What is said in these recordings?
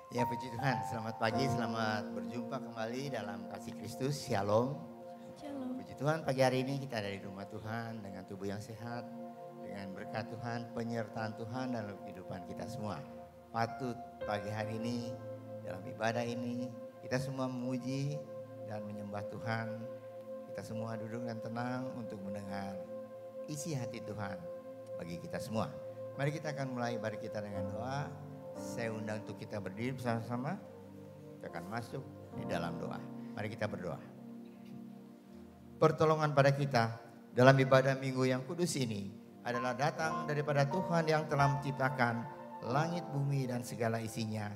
Ya puji Tuhan, selamat pagi, selamat berjumpa kembali dalam kasih Kristus, Shalom. Shalom. Puji Tuhan, pagi hari ini kita ada di rumah Tuhan dengan tubuh yang sehat, dengan berkat Tuhan, penyertaan Tuhan dalam kehidupan kita semua. Patut pagi hari ini, dalam ibadah ini, kita semua memuji dan menyembah Tuhan. Kita semua duduk dan tenang untuk mendengar isi hati Tuhan bagi kita semua. Mari kita akan mulai ibadah kita dengan doa. Saya undang untuk kita berdiri bersama-sama. Kita akan masuk di dalam doa. Mari kita berdoa. Pertolongan pada kita dalam ibadah minggu yang kudus ini adalah datang daripada Tuhan yang telah menciptakan langit, bumi dan segala isinya.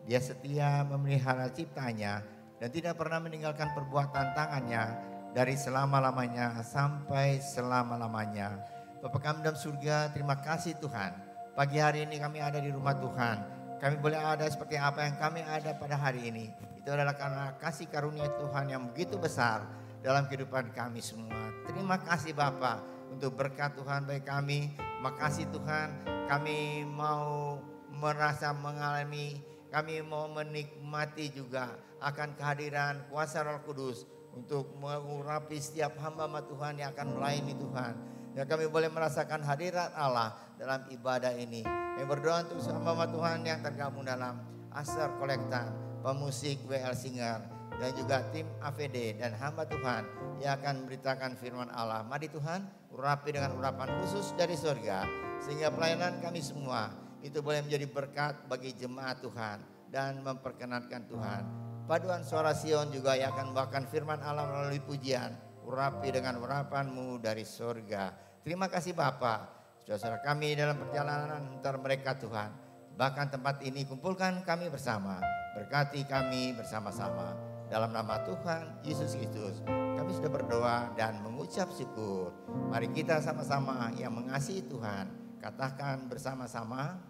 Dia setia memelihara ciptanya dan tidak pernah meninggalkan perbuatan tangannya dari selama-lamanya sampai selama-lamanya. Bapa kami dalam surga, terima kasih Tuhan. Pagi hari ini kami ada di rumah Tuhan. Kami boleh ada seperti apa yang kami ada pada hari ini. Itu adalah karena kasih karunia Tuhan yang begitu besar dalam kehidupan kami semua. Terima kasih Bapa untuk berkat Tuhan bagi kami. Makasih Tuhan, kami mau merasa mengalami, kami mau menikmati juga akan kehadiran kuasa Roh Kudus untuk mengurapi setiap hamba Tuhan yang akan melayani Tuhan. Ya kami boleh merasakan hadirat Allah dalam ibadah ini. Kami berdoa untuk hamba Tuhan yang tergabung dalam Asar Kolektan, pemusik WL Singer, dan juga tim AVD dan hamba Tuhan yang akan memberitakan firman Allah. Mari Tuhan urapi dengan urapan khusus dari surga, sehingga pelayanan kami semua itu boleh menjadi berkat bagi jemaat Tuhan dan memperkenankan Tuhan. Paduan suara Sion juga yang akan membawakan firman Allah melalui pujian. Urapi dengan urapan-Mu dari surga. Terima kasih Bapa. Saudara kami dalam perjalanan antar mereka Tuhan. Bahkan tempat ini kumpulkan kami bersama. Berkati kami bersama-sama. Dalam nama Tuhan Yesus Kristus kami sudah berdoa dan mengucap syukur. Mari kita sama-sama yang mengasihi Tuhan katakan bersama-sama.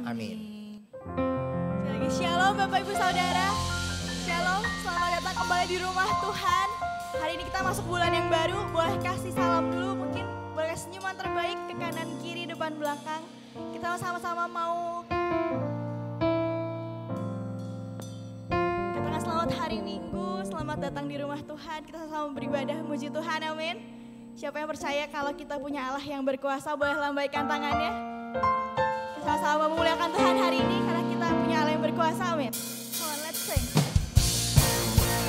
Amin. Sekali lagi shalom Bapak Ibu Saudara. Shalom, selamat datang kembali di rumah Tuhan. Hari ini kita masuk bulan yang baru, boleh kasih salam dulu mungkin, boleh senyuman terbaik ke kanan kiri depan belakang. Kita sama-sama mau katakan selamat hari Minggu, selamat datang di rumah Tuhan. Kita sama-sama beribadah memuji Tuhan, amin. Siapa yang percaya kalau kita punya Allah yang berkuasa, boleh lambaikan tangannya. Kita sama-sama memuliakan Tuhan hari ini karena kita punya Allah yang berkuasa, amin. Come on, let's sing. Tuhan, benar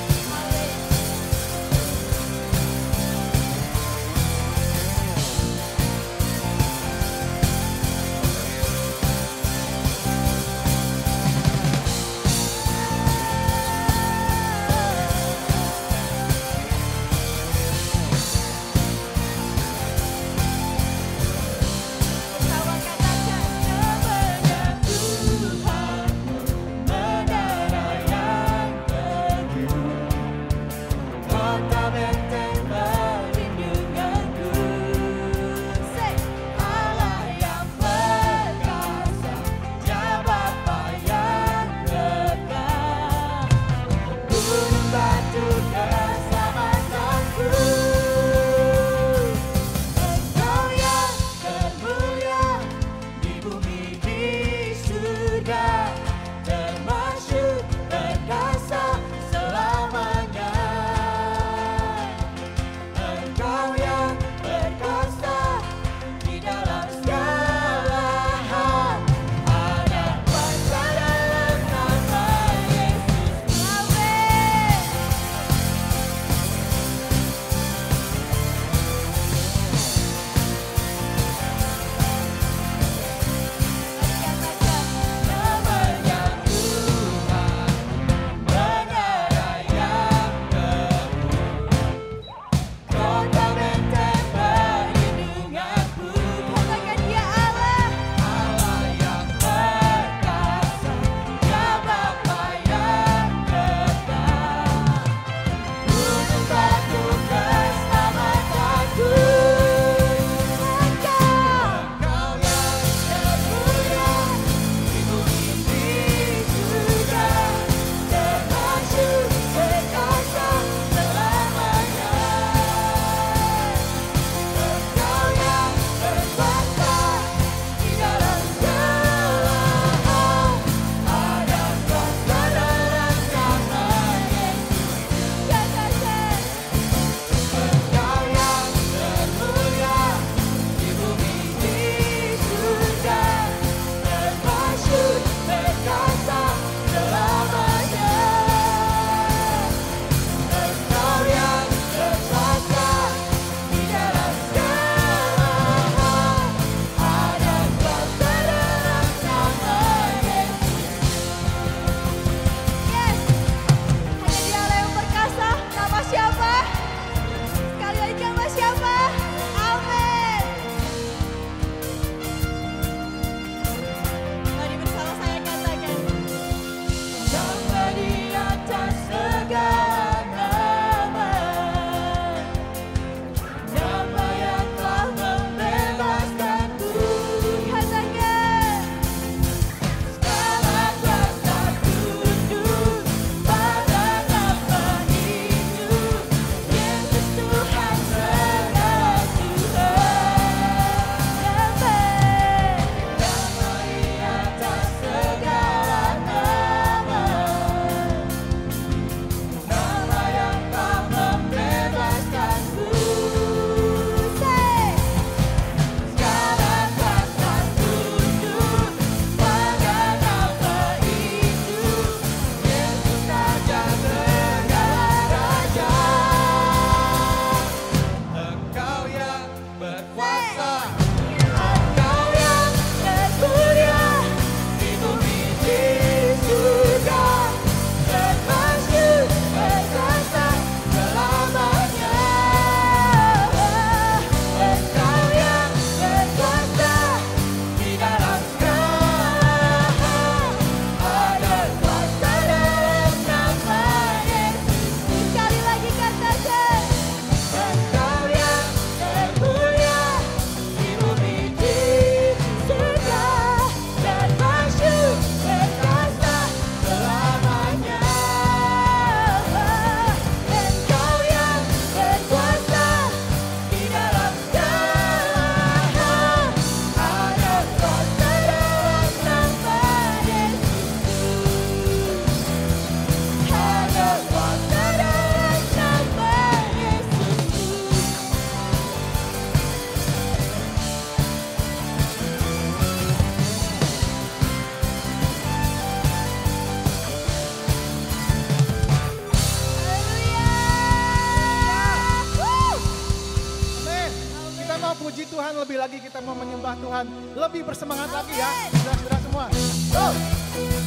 lebih lagi kita mau menyembah Tuhan. Lebih bersemangat lagi ya, saudara-saudara semua. Go!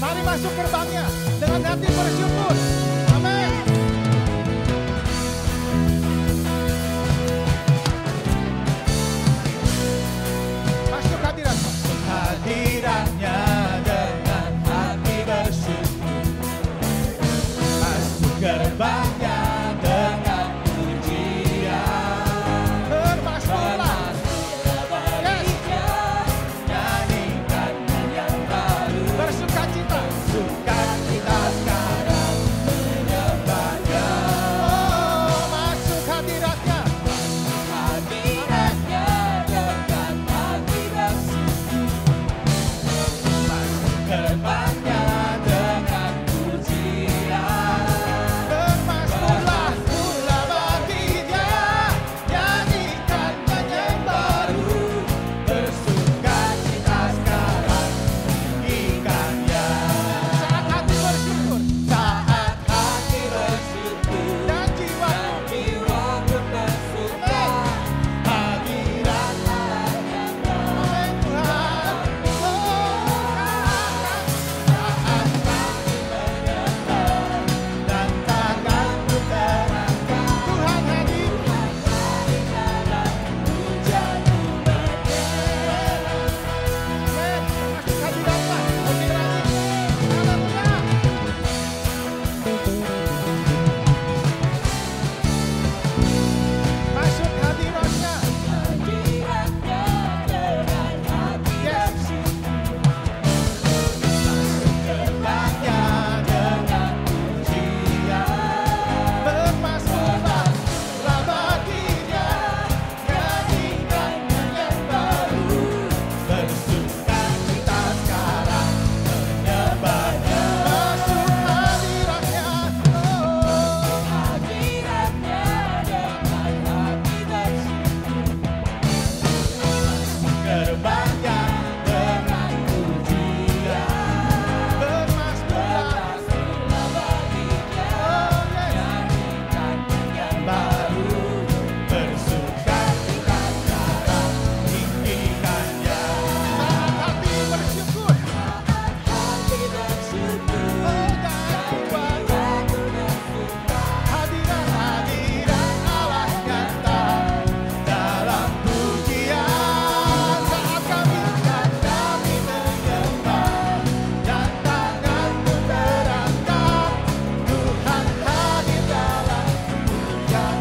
Mari masuk gerbangnya dengan hati bersyukur. Amin. Masuk hadirat. Hadiratnya dengan hati bersyukur, masuk gerbangnya dengan pujian, Bermasuklah. nyanyikan yang baru, Bersukacita. sukacita sekarang menyembahnya. Oh, masuk hadiratnya. Hadiratnya dengan hati bersyukur, masuk gerbangnya dengan pujian. Bermasuklah bagi Dia, Nyanyikan yang baru, bersukacita sekarang ikannya. saat hati bersyukur Saat hati bersyukur dan jiwaku jiwaku bersuka, hadirat Allah yang Amin Tuhan. saat kami menyembah dan tanganku terangkat, Tuhan hadir. dalam hujanmu berdera. Amin. Masuk hadiratnya. Oke lagi. Haleluya. Masuk hadiratnya. Hadiratnya dengan hati Yes. gerbangnya dengan pujian. Bermasuklah bagi Dia, Nyanyikan yang baru, bersukacita sekarang menyembahnya. masuk hadiratnya. Oh. Hadiratnya dengan hati bersyukur, gerbangnya dengan pujian. Bermasuklah. bagi Dia, Oh, yes. nyanyikan yang baru, bersukacita sekarang tinggikannya. Saat hati bersyukur. Hati bersyukur, Oh, dan jiwaku hadirat Allah nyata dalam pujian saat kami menyembah dan tanganku terangkat, Tuhan hadir dalam pujian.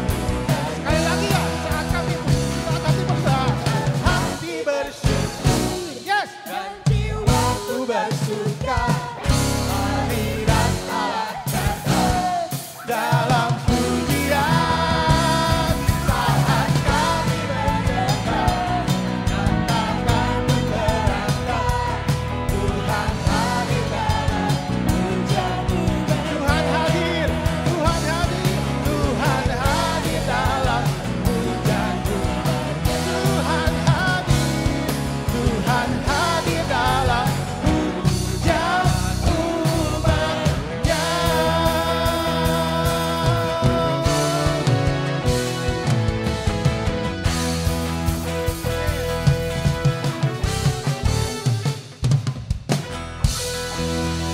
sekali lagi ya saat hati bersyukur. Hati bersyukur Yes. dan jiwaku bersuka, hadirat Allah nyata dalam pujian saat kami menyembah dan tanganku terangkat, Tuhan hadir dalam pujianmu. Tuhan hadir, Tuhan hadir, Tuhan hadir dalam pujianmu. Tuhan hadir. Tuhan hadir dalam pujian umatnya.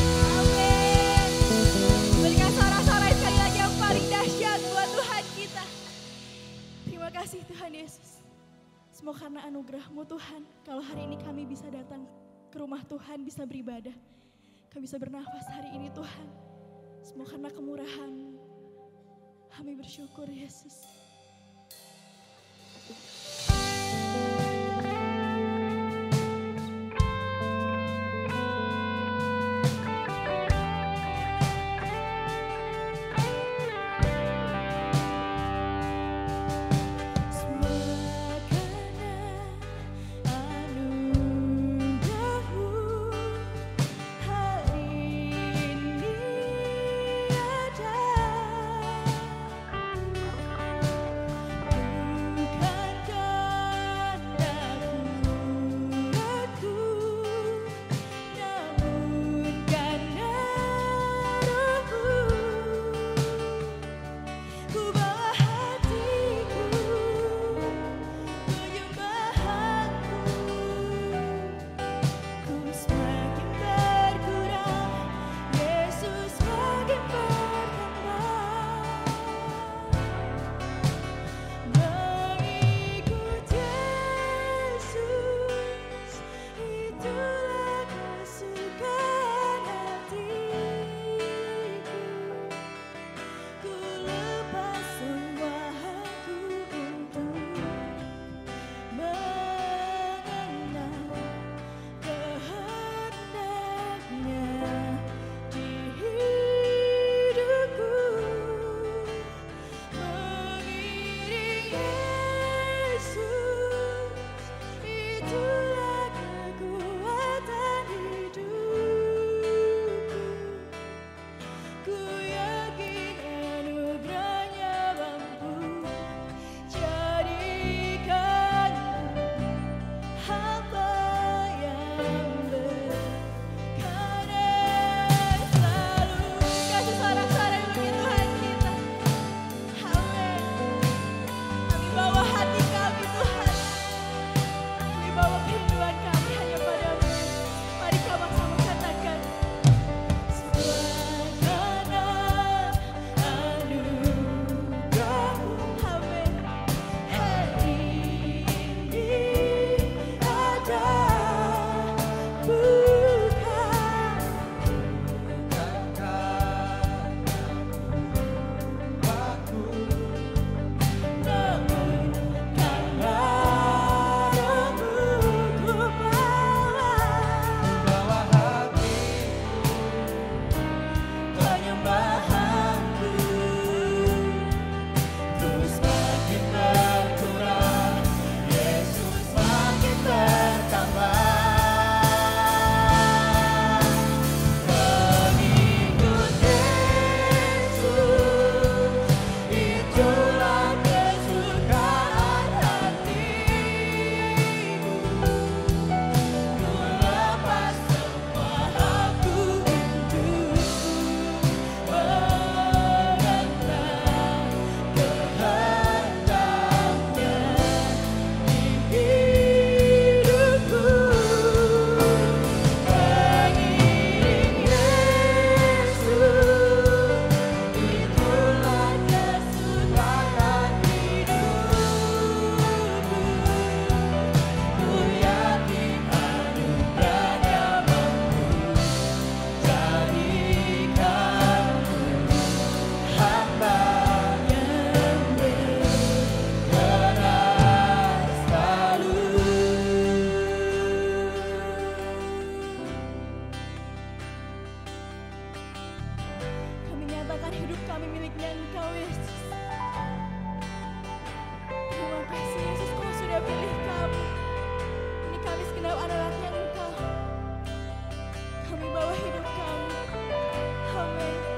Amin. Berikan sorak-sorai sekali lagi yang paling dahsyat buat Tuhan kita. Terima kasih Tuhan Yesus. Semua karena anugerah-Mu Tuhan. Kalau hari ini kami bisa datang ke rumah Tuhan, bisa beribadah. Kami bisa bernafas hari ini Tuhan. Semua karena kemurahan-Mu. Kami bersyukur Yesus. Bukankah menyatakan hidup kami miliknya Engkau Yesus. Terima kasih Yesus, Kau sudah pilih kami. Ini kami segenap anak-anaknya Engkau. Kami bawa hidup kami. Amin.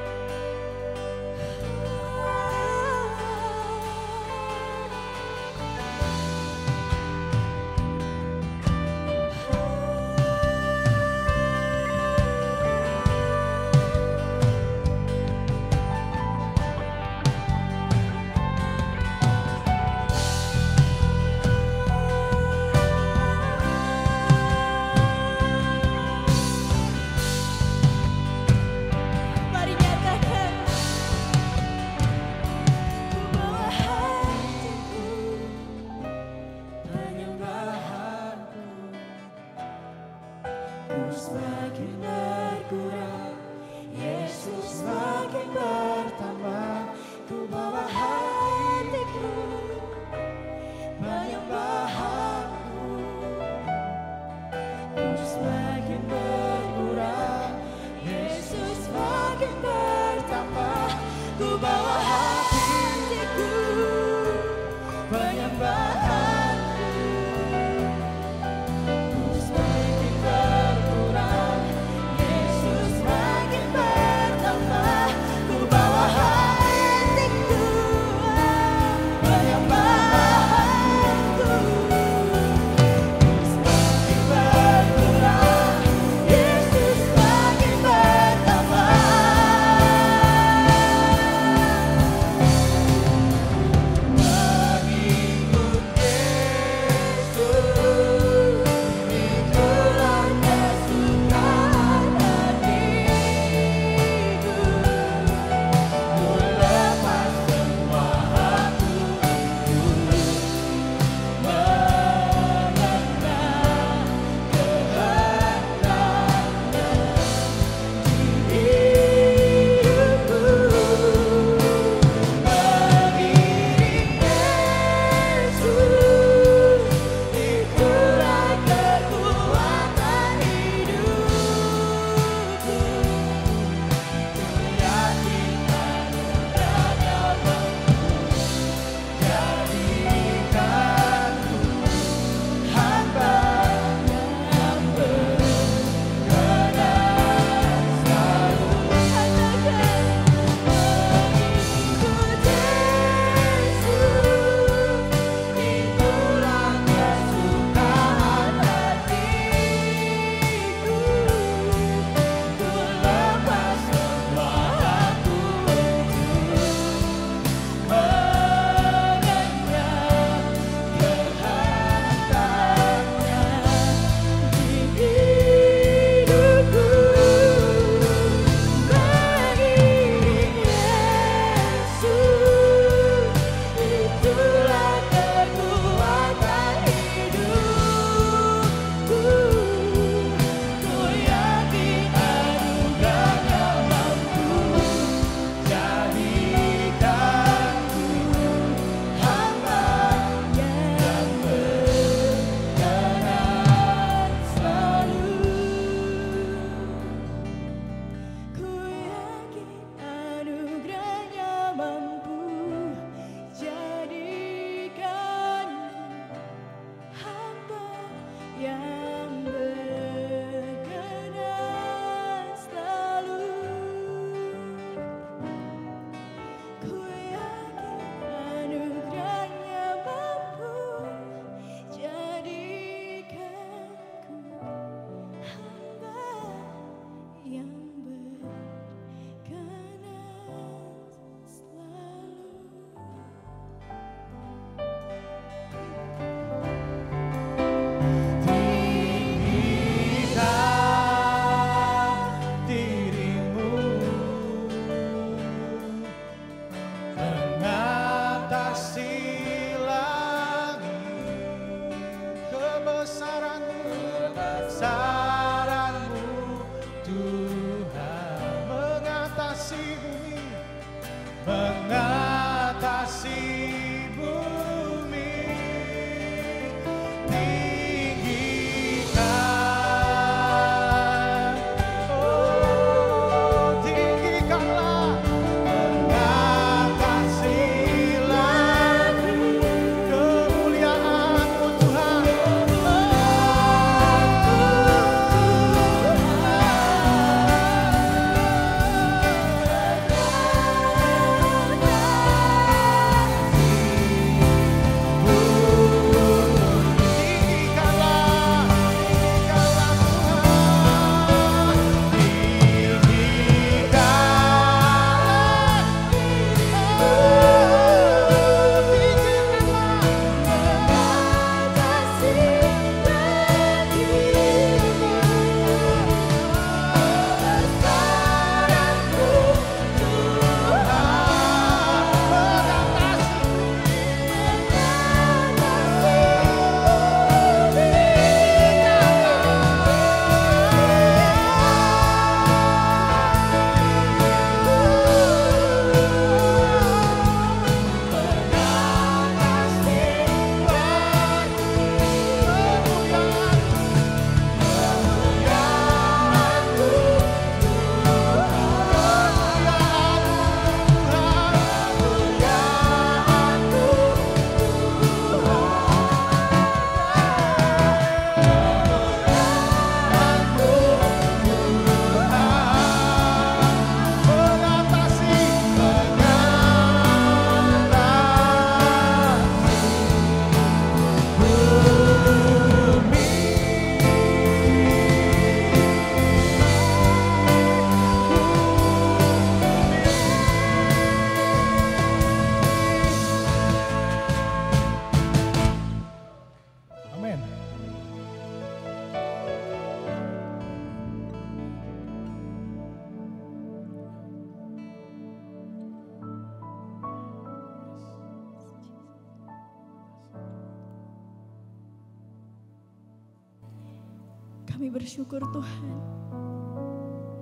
Kami bersyukur Tuhan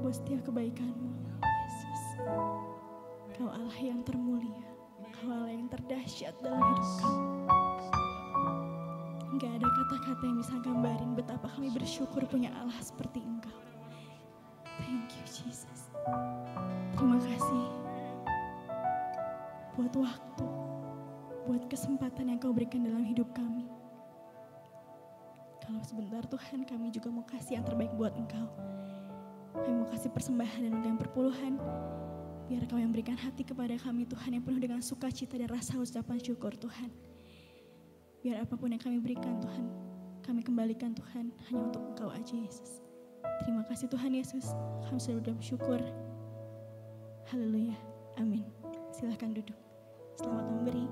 buat setiap kebaikan-Mu, Yesus. Kau Allah yang termulia, Kau Allah yang terdahsyat dalam hidup kami. Enggak ada kata-kata yang bisa gambarin betapa kami bersyukur punya Allah seperti Engkau. Thank you Jesus. Terima kasih buat waktu, buat kesempatan yang Kau berikan dalam hidup kami. Kalau sebentar Tuhan, kami juga mau kasih yang terbaik buat Engkau. Kami mau kasih persembahan dan ungkapan perpuluhan. Biar Kau yang berikan hati kepada kami Tuhan, yang penuh dengan sukacita dan rasa ucapan syukur Tuhan. Biar apapun yang kami berikan Tuhan, kami kembalikan Tuhan hanya untuk Engkau aja Yesus. Terima kasih Tuhan Yesus, kami sudah bersyukur. Haleluya, amin. Silahkan duduk. Selamat memberi.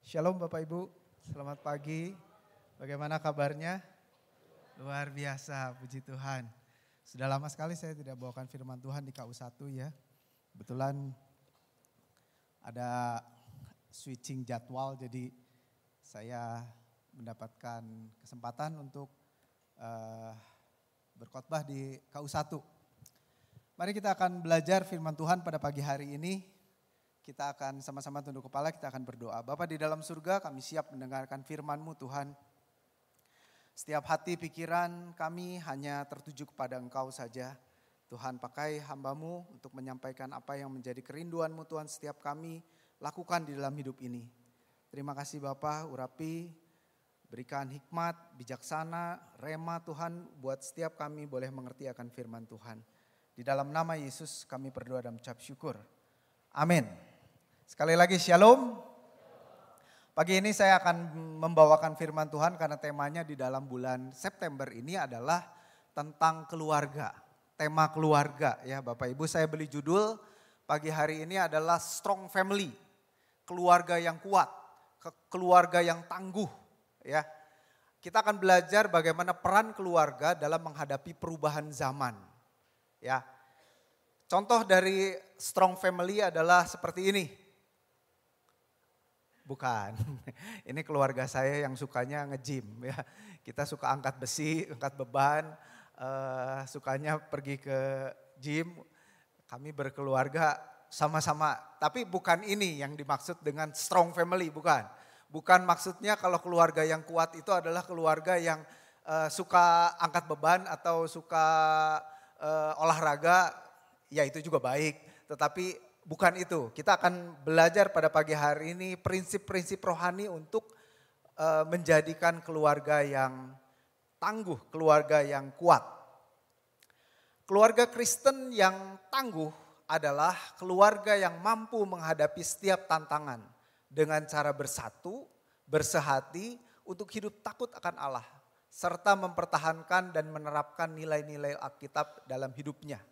Shalom Bapak Ibu, selamat pagi. Bagaimana kabarnya? Luar biasa, puji Tuhan. Sudah lama sekali saya tidak bawakan firman Tuhan di KU1 ya. Kebetulan ada switching jadwal, jadi saya mendapatkan kesempatan untuk berkhotbah di KU1. Mari kita akan belajar firman Tuhan pada pagi hari ini. Kita akan sama-sama tunduk kepala, kita akan berdoa. Bapa di dalam surga, kami siap mendengarkan firman-Mu Tuhan. Setiap hati pikiran kami hanya tertuju kepada Engkau saja. Tuhan, pakai hamba-Mu untuk menyampaikan apa yang menjadi kerinduan-Mu Tuhan setiap kami lakukan di dalam hidup ini. Terima kasih Bapa, urapi, berikan hikmat, bijaksana, rema Tuhan buat setiap kami boleh mengerti akan firman Tuhan. Di dalam nama Yesus kami berdoa dan mengucap syukur. Amin. Sekali lagi shalom. Pagi ini saya akan membawakan firman Tuhan karena temanya di dalam bulan September ini adalah tentang keluarga. Tema keluarga ya Bapak Ibu, saya beri judul pagi hari ini adalah Strong Family. Keluarga yang kuat, keluarga yang tangguh ya. Kita akan belajar bagaimana peran keluarga dalam menghadapi perubahan zaman ya. Contoh dari Strong Family adalah seperti ini. Bukan, ini keluarga saya yang sukanya nge-gym ya. Kita suka angkat besi, angkat beban, sukanya pergi ke gym. Kami berkeluarga sama-sama, tapi bukan ini yang dimaksud dengan strong family, bukan. Bukan maksudnya kalau keluarga yang kuat itu adalah keluarga yang suka angkat beban atau suka olahraga, ya itu juga baik. Tetapi bukan itu, kita akan belajar pada pagi hari ini prinsip-prinsip rohani untuk menjadikan keluarga yang tangguh, keluarga yang kuat. Keluarga Kristen yang tangguh adalah keluarga yang mampu menghadapi setiap tantangan dengan cara bersatu, bersehati untuk hidup takut akan Allah, serta mempertahankan dan menerapkan nilai-nilai Alkitab dalam hidupnya.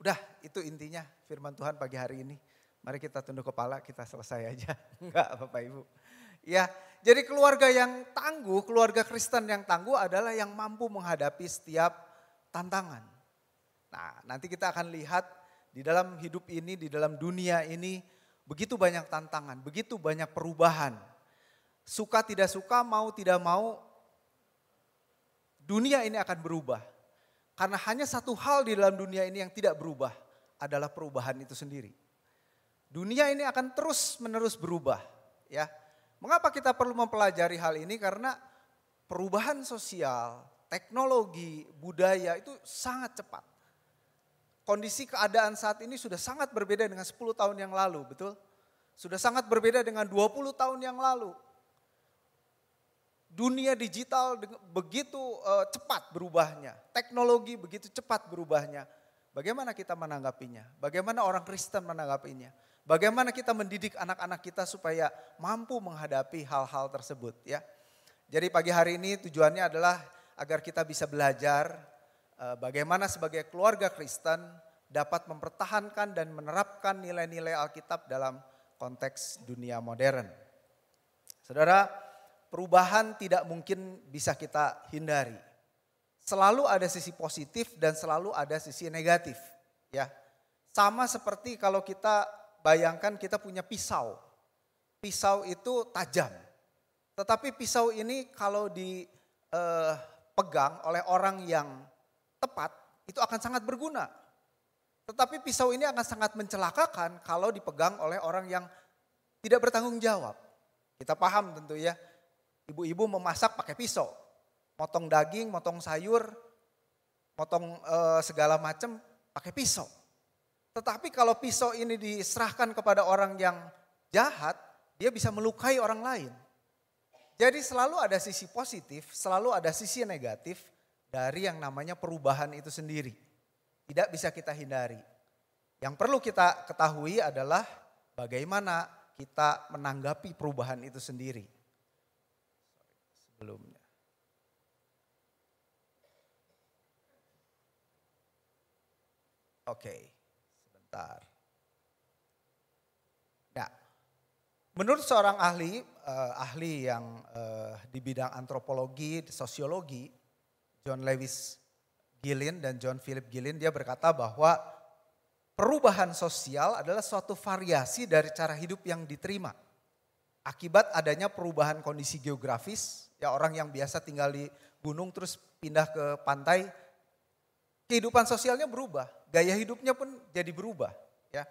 Udah, itu intinya firman Tuhan pagi hari ini. Mari kita tunduk kepala, kita selesai aja. Enggak Bapak Ibu. Ya, jadi keluarga yang tangguh, keluarga Kristen yang tangguh adalah yang mampu menghadapi setiap tantangan. Nah, nanti kita akan lihat di dalam hidup ini, di dalam dunia ini, begitu banyak tantangan, begitu banyak perubahan. Suka tidak suka, mau tidak mau, dunia ini akan berubah. Karena hanya satu hal di dalam dunia ini yang tidak berubah adalah perubahan itu sendiri. Dunia ini akan terus menerus berubah ya. Mengapa kita perlu mempelajari hal ini? Karena perubahan sosial, teknologi, budaya itu sangat cepat. Kondisi keadaan saat ini sudah sangat berbeda dengan 10 tahun yang lalu, betul? Sudah sangat berbeda dengan 20 tahun yang lalu. Dunia digital begitu cepat berubahnya, teknologi begitu cepat berubahnya. Bagaimana kita menanggapinya? Bagaimana orang Kristen menanggapinya? Bagaimana kita mendidik anak-anak kita supaya mampu menghadapi hal-hal tersebut ya. Jadi pagi hari ini tujuannya adalah agar kita bisa belajar bagaimana sebagai keluarga Kristen dapat mempertahankan dan menerapkan nilai-nilai Alkitab dalam konteks dunia modern. Saudara, perubahan tidak mungkin bisa kita hindari. Selalu ada sisi positif dan selalu ada sisi negatif. Ya, sama seperti kalau kita bayangkan kita punya pisau. Pisau itu tajam. Tetapi pisau ini kalau dipegang oleh orang yang tepat itu akan sangat berguna. Tetapi pisau ini akan sangat mencelakakan kalau dipegang oleh orang yang tidak bertanggung jawab. Kita paham tentu ya. Ibu-ibu memasak pakai pisau, motong daging, motong sayur, motong segala macam pakai pisau. Tetapi kalau pisau ini diserahkan kepada orang yang jahat, dia bisa melukai orang lain. Jadi selalu ada sisi positif, selalu ada sisi negatif dari yang namanya perubahan itu sendiri. Tidak bisa kita hindari. Yang perlu kita ketahui adalah bagaimana kita menanggapi perubahan itu sendiri. Sebelumnya. Oke, sebentar. Nah, menurut seorang ahli, ahli yang di bidang antropologi, sosiologi, John Lewis Gillin dan John Philip Gillin, dia berkata bahwa perubahan sosial adalah suatu variasi dari cara hidup yang diterima. Akibat adanya perubahan kondisi geografis, ya orang yang biasa tinggal di gunung terus pindah ke pantai, kehidupan sosialnya berubah, gaya hidupnya pun jadi berubah. Ya.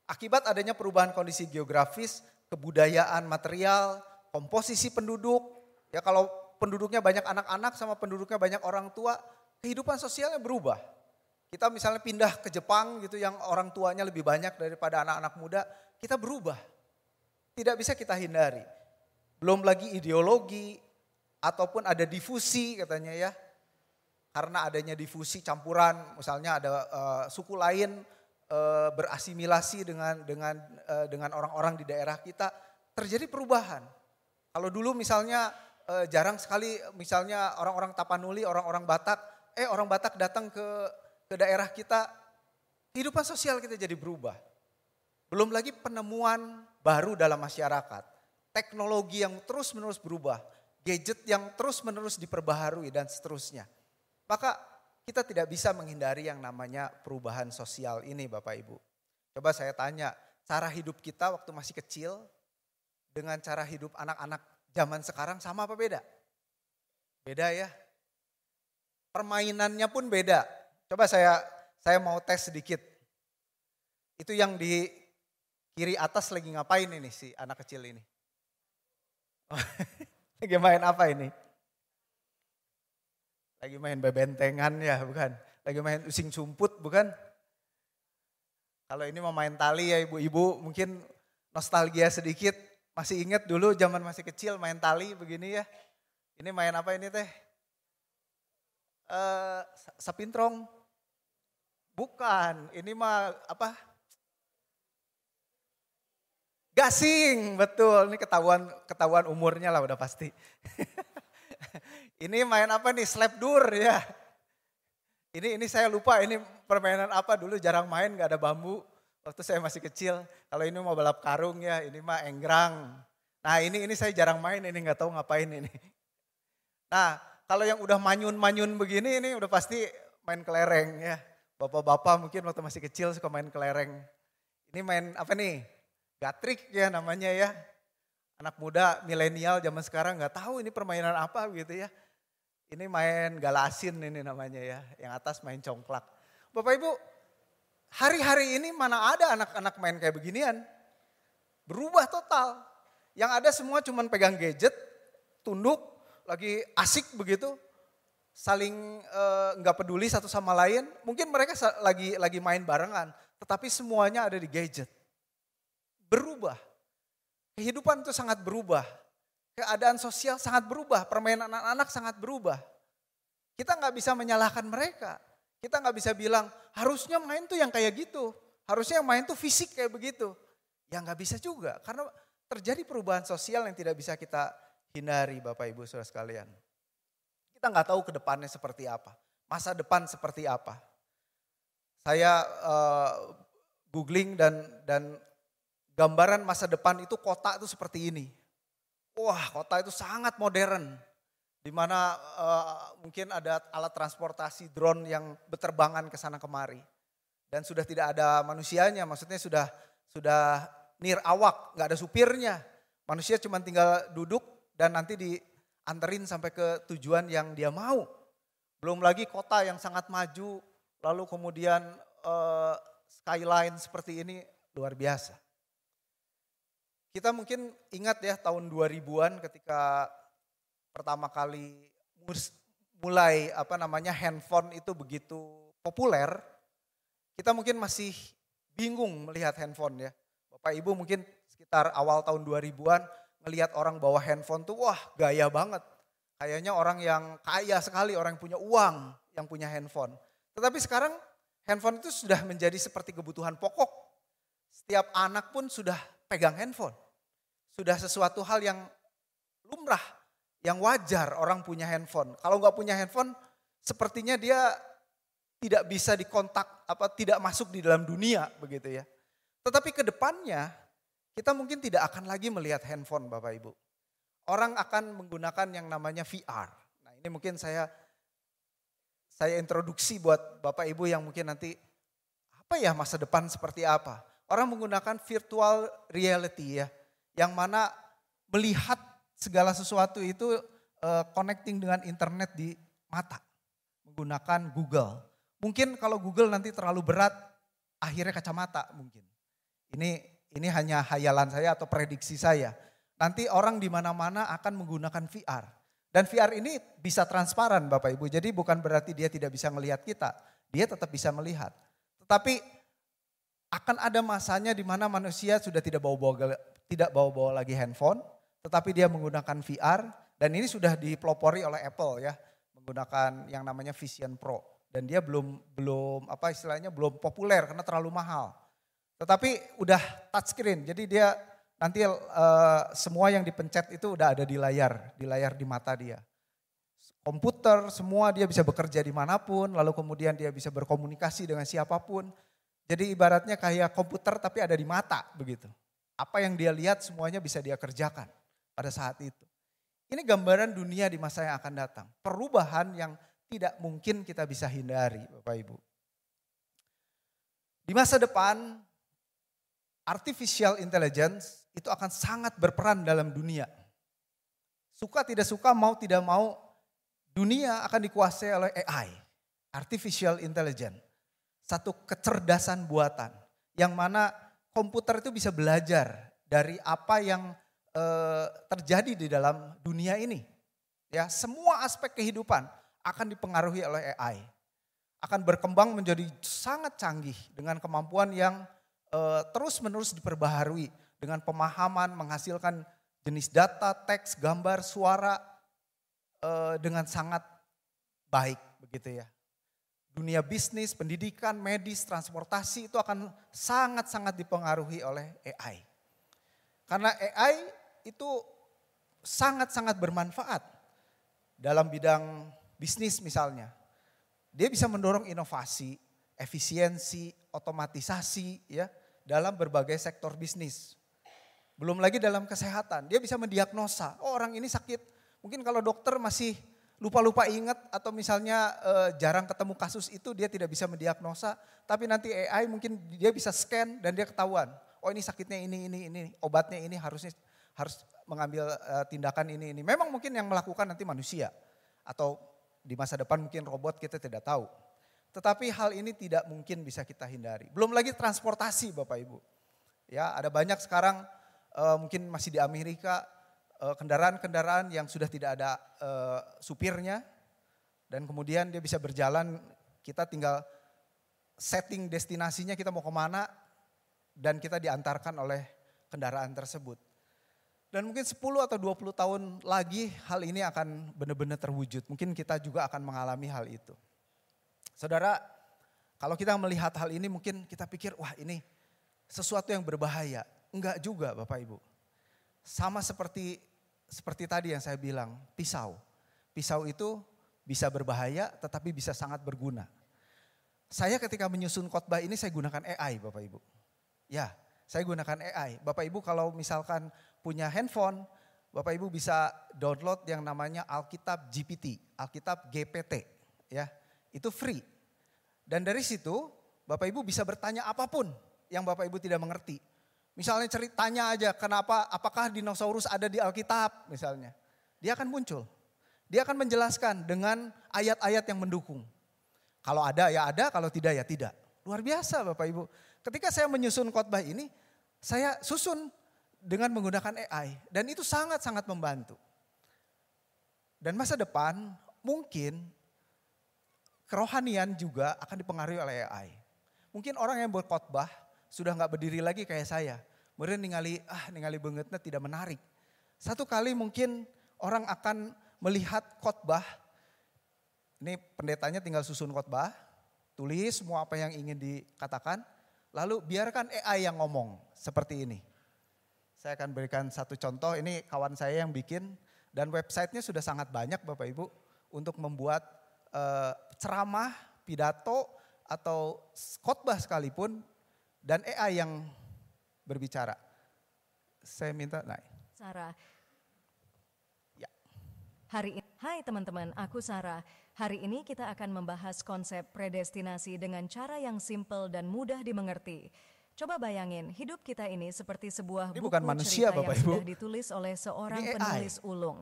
Akibat adanya perubahan kondisi geografis, kebudayaan material, komposisi penduduk, ya kalau penduduknya banyak anak-anak sama penduduknya banyak orang tua, kehidupan sosialnya berubah. Kita misalnya pindah ke Jepang gitu yang orang tuanya lebih banyak daripada anak-anak muda, kita berubah. Tidak bisa kita hindari. Belum lagi ideologi ataupun ada difusi katanya ya. Karena adanya difusi campuran, misalnya ada suku lain berasimilasi dengan orang-orang di daerah kita, terjadi perubahan. Kalau dulu misalnya jarang sekali misalnya orang-orang Tapanuli, orang-orang Batak, orang Batak datang ke daerah kita, kehidupan sosial kita jadi berubah. Belum lagi penemuan baru dalam masyarakat, teknologi yang terus-menerus berubah, gadget yang terus-menerus diperbaharui dan seterusnya. Maka kita tidak bisa menghindari yang namanya perubahan sosial ini Bapak Ibu. Coba saya tanya, cara hidup kita waktu masih kecil dengan cara hidup anak-anak zaman sekarang sama apa beda? Beda ya. Permainannya pun beda. Coba saya mau tes sedikit. Itu yang di kiri atas lagi ngapain ini si anak kecil ini? Lagi main apa ini? Lagi main bebentengan ya bukan? Lagi main using sumput bukan? Kalau ini mau main tali ya ibu-ibu mungkin nostalgia sedikit. Masih ingat dulu zaman masih kecil main tali begini ya. Ini main apa ini teh? Sapintrong. Bukan, ini mah apa? Gasing, betul. Ini ketahuan umurnya lah udah pasti. Ini main apa nih? Slapdur ya. Ini saya lupa ini permainan apa dulu jarang main gak ada bambu. Waktu saya masih kecil. Kalau ini mau balap karung ya, ini mah enggrang. Nah ini saya jarang main, ini gak tahu ngapain ini. Nah kalau yang udah manyun-manyun begini ini udah pasti main kelereng ya. Bapak-bapak mungkin waktu masih kecil suka main kelereng. Ini main apa nih? Gatrik ya namanya ya. Anak muda milenial zaman sekarang gak tahu ini permainan apa gitu ya. Ini main galasin ini namanya ya. Yang atas main congklak. Bapak Ibu, hari-hari ini mana ada anak-anak main kayak beginian. Berubah total. Yang ada semua cuman pegang gadget, tunduk, lagi asik begitu. Saling gak peduli satu sama lain. Mungkin mereka lagi main barengan. Tetapi semuanya ada di gadget. Berubah. Kehidupan itu sangat berubah. Keadaan sosial sangat berubah. Permainan anak-anak sangat berubah. Kita gak bisa menyalahkan mereka. Kita gak bisa bilang harusnya main tuh yang kayak gitu. Harusnya yang main tuh fisik kayak begitu. Ya gak bisa juga. Karena terjadi perubahan sosial yang tidak bisa kita hindari Bapak Ibu Saudara sekalian. Kita gak tahu ke depannya seperti apa. Masa depan seperti apa. Saya googling dan gambaran masa depan itu kota itu seperti ini. Wah kota itu sangat modern. Di mana mungkin ada alat transportasi drone yang berterbangan ke sana kemari. Dan sudah tidak ada manusianya, maksudnya sudah nirawak, gak ada supirnya. Manusia cuma tinggal duduk dan nanti dianterin sampai ke tujuan yang dia mau. Belum lagi kota yang sangat maju, lalu kemudian skyline seperti ini luar biasa. Kita mungkin ingat ya tahun 2000-an ketika pertama kali mulai handphone itu begitu populer. Kita mungkin masih bingung melihat handphone ya. Bapak Ibu mungkin sekitar awal tahun 2000-an melihat orang bawa handphone tuh wah gaya banget. Kayaknya orang yang kaya sekali, orang yang punya uang yang punya handphone. Tetapi sekarang handphone itu sudah menjadi seperti kebutuhan pokok. Setiap anak pun sudah pegang handphone. Sudah sesuatu hal yang lumrah, yang wajar orang punya handphone. Kalau nggak punya handphone, sepertinya dia tidak bisa dikontak, tidak masuk di dalam dunia begitu ya. Tetapi ke depannya kita mungkin tidak akan lagi melihat handphone Bapak Ibu. Orang akan menggunakan yang namanya VR. Nah ini mungkin saya introduksi buat Bapak Ibu yang mungkin nanti apa ya masa depan seperti apa. Orang menggunakan virtual reality ya. Yang mana melihat segala sesuatu itu connecting dengan internet di mata. Menggunakan Google. Mungkin kalau Google nanti terlalu berat, akhirnya kacamata mungkin. Ini hanya hayalan saya atau prediksi saya. Nanti orang di mana-mana akan menggunakan VR. Dan VR ini bisa transparan Bapak Ibu. Jadi bukan berarti dia tidak bisa melihat kita. Dia tetap bisa melihat. Tetapi akan ada masanya di mana manusia sudah tidak bawa-bawa lagi handphone. Tetapi dia menggunakan VR. Dan ini sudah dipelopori oleh Apple ya. Menggunakan yang namanya Vision Pro. Dan dia belum populer karena terlalu mahal. Tetapi udah touchscreen, jadi dia nanti semua yang dipencet itu udah ada di layar di mata dia. Komputer semua dia bisa bekerja dimanapun, lalu kemudian dia bisa berkomunikasi dengan siapapun. Jadi ibaratnya kayak komputer tapi ada di mata begitu. Apa yang dia lihat semuanya bisa dia kerjakan pada saat itu. Ini gambaran dunia di masa yang akan datang. Perubahan yang tidak mungkin kita bisa hindari Bapak Ibu. Di masa depan artificial intelligence itu akan sangat berperan dalam dunia. Suka tidak suka, mau tidak mau, dunia akan dikuasai oleh AI, artificial intelligence. Satu kecerdasan buatan, yang mana komputer itu bisa belajar dari apa yang terjadi di dalam dunia ini. Ya, semua aspek kehidupan akan dipengaruhi oleh AI. Akan berkembang menjadi sangat canggih dengan kemampuan yang terus-menerus diperbaharui dengan pemahaman menghasilkan jenis data, teks, gambar, suara dengan sangat baik begitu ya. Dunia bisnis, pendidikan, medis, transportasi itu akan sangat-sangat dipengaruhi oleh AI. Karena AI itu sangat-sangat bermanfaat dalam bidang bisnis misalnya. Dia bisa mendorong inovasi, efisiensi, otomatisasi ya dalam berbagai sektor bisnis. Belum lagi dalam kesehatan, dia bisa mendiagnosa, oh orang ini sakit. Mungkin kalau dokter masih lupa-lupa ingat atau misalnya jarang ketemu kasus itu dia tidak bisa mendiagnosa. Tapi nanti AI mungkin dia bisa scan dan dia ketahuan. Oh ini sakitnya ini, obatnya ini harus mengambil tindakan ini. Memang mungkin yang melakukan nanti manusia atau di masa depan mungkin robot kita tidak tahu. Tetapi hal ini tidak mungkin bisa kita hindari. Belum lagi transportasi Bapak Ibu. Ya, ada banyak sekarang mungkin masih di Amerika kendaraan-kendaraan yang sudah tidak ada supirnya dan kemudian dia bisa berjalan, kita tinggal setting destinasinya kita mau kemana dan kita diantarkan oleh kendaraan tersebut. Dan mungkin 10 atau 20 tahun lagi hal ini akan benar-benar terwujud. Mungkin kita juga akan mengalami hal itu. Saudara, kalau kita melihat hal ini mungkin kita pikir, wah ini sesuatu yang berbahaya. Enggak juga Bapak Ibu. Sama seperti tadi yang saya bilang, pisau. Pisau itu bisa berbahaya tetapi bisa sangat berguna. Saya ketika menyusun khotbah ini saya gunakan AI Bapak Ibu. Ya, saya gunakan AI. Bapak Ibu kalau misalkan punya handphone, Bapak Ibu bisa download yang namanya Alkitab GPT, Alkitab GPT. Ya. Itu free. Dan dari situ Bapak Ibu bisa bertanya apapun yang Bapak Ibu tidak mengerti. Misalnya ceritanya aja apakah dinosaurus ada di Alkitab misalnya. Dia akan muncul. Dia akan menjelaskan dengan ayat-ayat yang mendukung. Kalau ada ya ada, kalau tidak ya tidak. Luar biasa Bapak Ibu. Ketika saya menyusun khotbah ini, saya susun dengan menggunakan AI. Dan itu sangat-sangat membantu. Dan masa depan mungkin kerohanian juga akan dipengaruhi oleh AI. Mungkin orang yang berkhotbah sudah gak berdiri lagi kayak saya. Kemudian ningali bangetnya tidak menarik. Satu kali mungkin orang akan melihat khotbah. Ini pendetanya tinggal susun khotbah. Tulis semua apa yang ingin dikatakan. Lalu biarkan AI yang ngomong seperti ini. Saya akan berikan satu contoh. Ini kawan saya yang bikin. Dan websitenya sudah sangat banyak Bapak Ibu. Untuk membuat ceramah, pidato, atau khotbah sekalipun, dan AI yang berbicara. saya minta naik. Sarah. Ya. Hai teman-teman, aku Sarah. Hari ini kita akan membahas konsep predestinasi dengan cara yang simpel dan mudah dimengerti. Coba bayangin, hidup kita ini seperti sebuah Ini buku bukan manusia, cerita Bapak yang Ibu. sudah ditulis oleh seorang Ini AI. penulis ulung.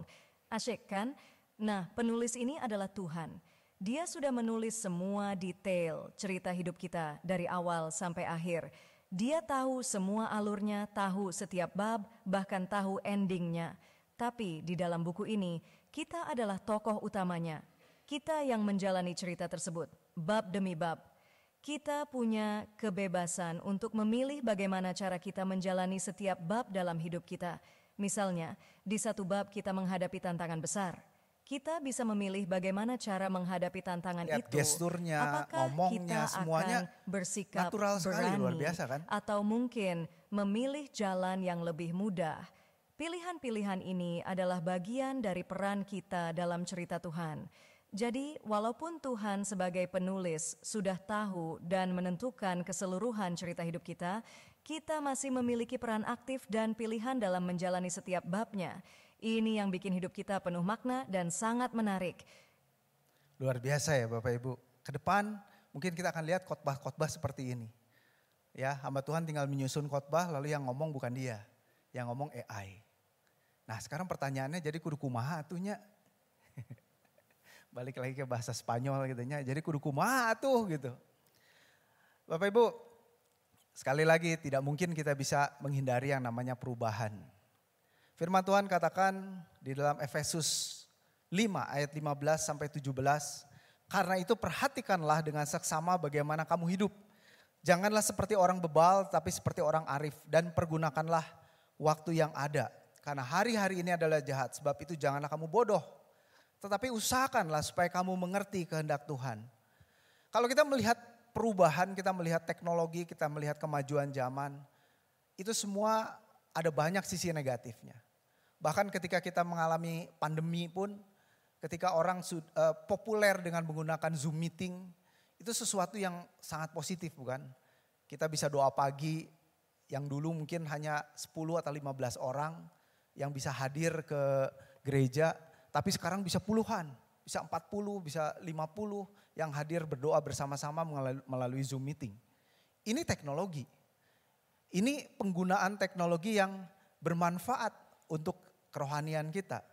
Asyik kan? Nah, penulis ini adalah Tuhan. Dia sudah menulis semua detail cerita hidup kita dari awal sampai akhir. Dia tahu semua alurnya, tahu setiap bab, bahkan tahu endingnya. Tapi di dalam buku ini, kita adalah tokoh utamanya. Kita yang menjalani cerita tersebut, bab demi bab. Kita punya kebebasan untuk memilih bagaimana cara kita menjalani setiap bab dalam hidup kita. Misalnya, di satu bab kita menghadapi tantangan besar. Kita bisa memilih bagaimana cara menghadapi tantangan Lihat itu. gesturnya, Apakah ngomongnya, kita semuanya akan bersikap natural sekali, berani, luar biasa kan? atau mungkin memilih jalan yang lebih mudah. Pilihan-pilihan ini adalah bagian dari peran kita dalam cerita Tuhan. Jadi, walaupun Tuhan sebagai penulis sudah tahu dan menentukan keseluruhan cerita hidup kita, kita masih memiliki peran aktif dan pilihan dalam menjalani setiap babnya. Ini yang bikin hidup kita penuh makna dan sangat menarik. Luar biasa ya Bapak Ibu. Ke depan mungkin kita akan lihat khotbah-khotbah seperti ini. Ya, hamba Tuhan tinggal menyusun khotbah lalu yang ngomong bukan dia, yang ngomong AI. Nah, sekarang pertanyaannya jadi kudu kumaha atunya? Balik lagi ke bahasa Spanyol gitu nya. Jadi kudu kumaha tuh gitu. Bapak Ibu, sekali lagi tidak mungkin kita bisa menghindari yang namanya perubahan. Firman Tuhan katakan di dalam Efesus 5 ayat 15 sampai 17, karena itu perhatikanlah dengan seksama bagaimana kamu hidup. Janganlah seperti orang bebal tapi seperti orang arif, dan pergunakanlah waktu yang ada. Karena hari-hari ini adalah jahat, sebab itu janganlah kamu bodoh. Tetapi usahakanlah supaya kamu mengerti kehendak Tuhan. Kalau kita melihat perubahan, kita melihat teknologi, kita melihat kemajuan zaman, itu semua ada banyak sisi negatifnya. Bahkan ketika kita mengalami pandemi pun, ketika orang populer dengan menggunakan Zoom meeting, itu sesuatu yang sangat positif bukan? Kita bisa doa pagi, yang dulu mungkin hanya 10 atau 15 orang yang bisa hadir ke gereja, tapi sekarang bisa puluhan, bisa 40, bisa 50 yang hadir berdoa bersama-sama melalui Zoom meeting. Ini teknologi. Ini penggunaan teknologi yang bermanfaat untuk kerohanian kita.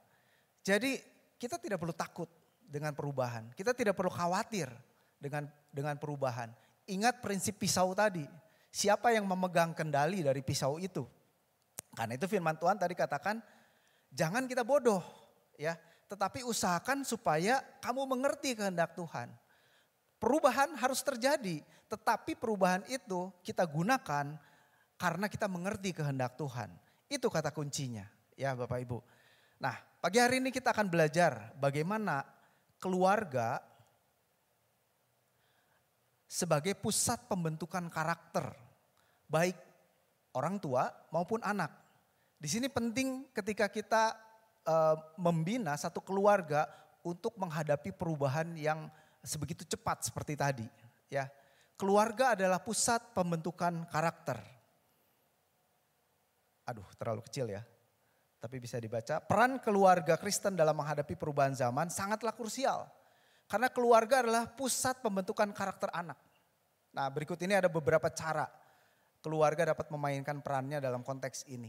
Jadi kita tidak perlu takut dengan perubahan. Kita tidak perlu khawatir dengan perubahan. Ingat prinsip pisau tadi. Siapa yang memegang kendali dari pisau itu? Karena itu firman Tuhan tadi katakan, jangan kita bodoh, ya. Tetapi usahakan supaya kamu mengerti kehendak Tuhan. Perubahan harus terjadi, tetapi perubahan itu kita gunakan karena kita mengerti kehendak Tuhan. Itu kata kuncinya, ya Bapak Ibu. Nah, pagi hari ini kita akan belajar bagaimana keluarga sebagai pusat pembentukan karakter, baik orang tua maupun anak. Di sini penting ketika kita membina satu keluarga untuk menghadapi perubahan yang sebegitu cepat seperti tadi. Ya, keluarga adalah pusat pembentukan karakter. Aduh, terlalu kecil ya. Tapi bisa dibaca. Peran keluarga Kristen dalam menghadapi perubahan zaman sangatlah krusial. Karena keluarga adalah pusat pembentukan karakter anak. Nah, berikut ini ada beberapa cara keluarga dapat memainkan perannya dalam konteks ini.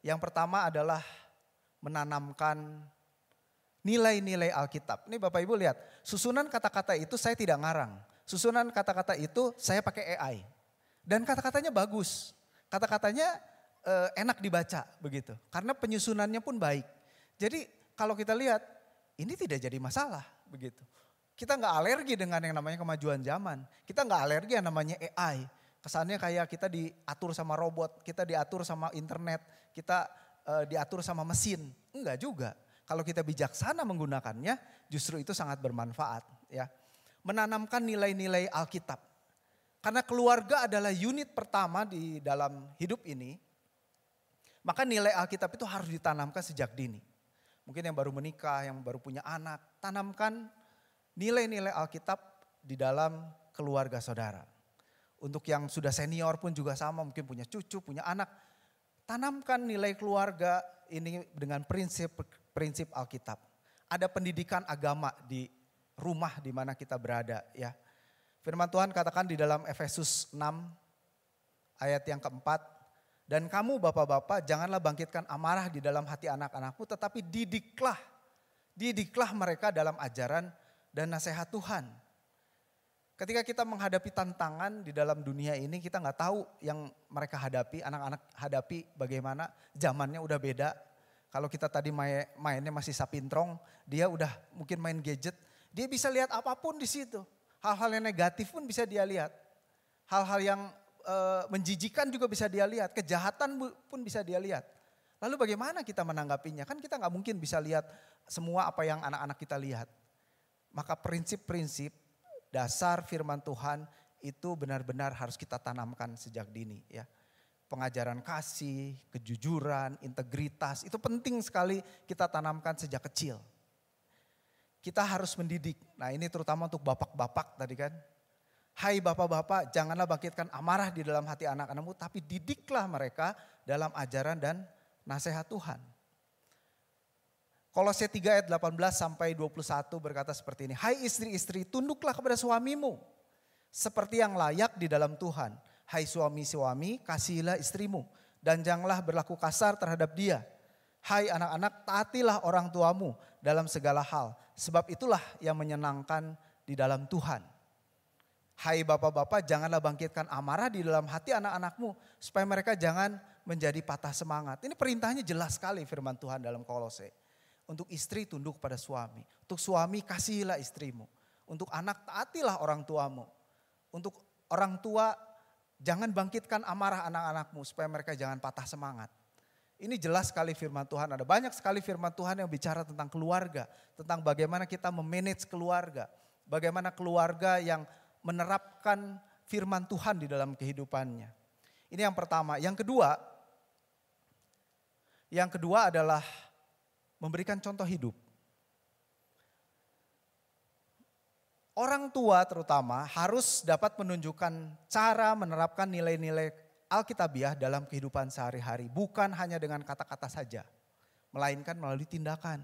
Yang pertama adalah menanamkan nilai-nilai Alkitab. Ini Bapak Ibu lihat, susunan kata-kata itu saya tidak ngarang. Susunan kata-kata itu saya pakai AI. Dan kata-katanya bagus. Kata-katanya enak dibaca begitu. Karena penyusunannya pun baik. Jadi kalau kita lihat, ini tidak jadi masalah begitu. Kita nggak alergi dengan yang namanya kemajuan zaman. Kita nggak alergi yang namanya AI. Kesannya kayak kita diatur sama robot, kita diatur sama internet, kita diatur sama mesin. Enggak juga. Kalau kita bijaksana menggunakannya, justru itu sangat bermanfaat. Ya, menanamkan nilai-nilai Alkitab. Karena keluarga adalah unit pertama di dalam hidup ini, maka nilai Alkitab itu harus ditanamkan sejak dini. Mungkin yang baru menikah, yang baru punya anak, tanamkan nilai-nilai Alkitab di dalam keluarga saudara. Untuk yang sudah senior pun juga sama, mungkin punya cucu, punya anak. Tanamkan nilai keluarga ini dengan prinsip Alkitab. Ada pendidikan agama di rumah di mana kita berada ya. Firman Tuhan katakan di dalam Efesus 6 ayat yang keempat. Dan kamu bapak-bapak janganlah bangkitkan amarah di dalam hati anak-anakmu, tetapi didiklah mereka dalam ajaran dan nasihat Tuhan. Ketika kita menghadapi tantangan di dalam dunia ini, kita nggak tahu yang mereka hadapi, anak-anak hadapi bagaimana, zamannya udah beda. Kalau kita tadi mainnya masih sapintrong, dia udah mungkin main gadget, dia bisa lihat apapun di situ. Hal-hal yang negatif pun bisa dia lihat. Hal-hal yang menjijikan juga bisa dia lihat. Kejahatan pun bisa dia lihat. Lalu bagaimana kita menanggapinya? Kan kita nggak mungkin bisa lihat semua apa yang anak-anak kita lihat. Maka prinsip-prinsip dasar firman Tuhan itu benar-benar harus kita tanamkan sejak dini ya. Pengajaran kasih, kejujuran, integritas itu penting sekali kita tanamkan sejak kecil. Kita harus mendidik. Nah ini terutama untuk bapak-bapak tadi kan. Hai bapak-bapak, janganlah bangkitkan amarah di dalam hati anak-anakmu, tapi didiklah mereka dalam ajaran dan nasihat Tuhan. Kolose 3 ayat 18 sampai 21 berkata seperti ini. Hai istri-istri, tunduklah kepada suamimu seperti yang layak di dalam Tuhan. Hai suami-suami, kasihilah istrimu dan janganlah berlaku kasar terhadap dia. Hai anak-anak, taatilah orang tuamu dalam segala hal, sebab itulah yang menyenangkan di dalam Tuhan. Hai bapak-bapak, janganlah bangkitkan amarah di dalam hati anak-anakmu supaya mereka jangan menjadi patah semangat. Ini perintahnya jelas sekali firman Tuhan dalam Kolose. Untuk istri tunduk pada suami, untuk suami kasihilah istrimu, untuk anak taatilah orang tuamu. Untuk orang tua jangan bangkitkan amarah anak-anakmu supaya mereka jangan patah semangat. Ini jelas sekali firman Tuhan. Ada banyak sekali firman Tuhan yang bicara tentang keluarga, tentang bagaimana kita memanage keluarga, bagaimana keluarga yang menerapkan firman Tuhan di dalam kehidupannya. Ini yang pertama. Yang kedua adalah memberikan contoh hidup. Orang tua terutama harus dapat menunjukkan cara menerapkan nilai-nilai Alkitabiah dalam kehidupan sehari-hari. Bukan hanya dengan kata-kata saja, melainkan melalui tindakan.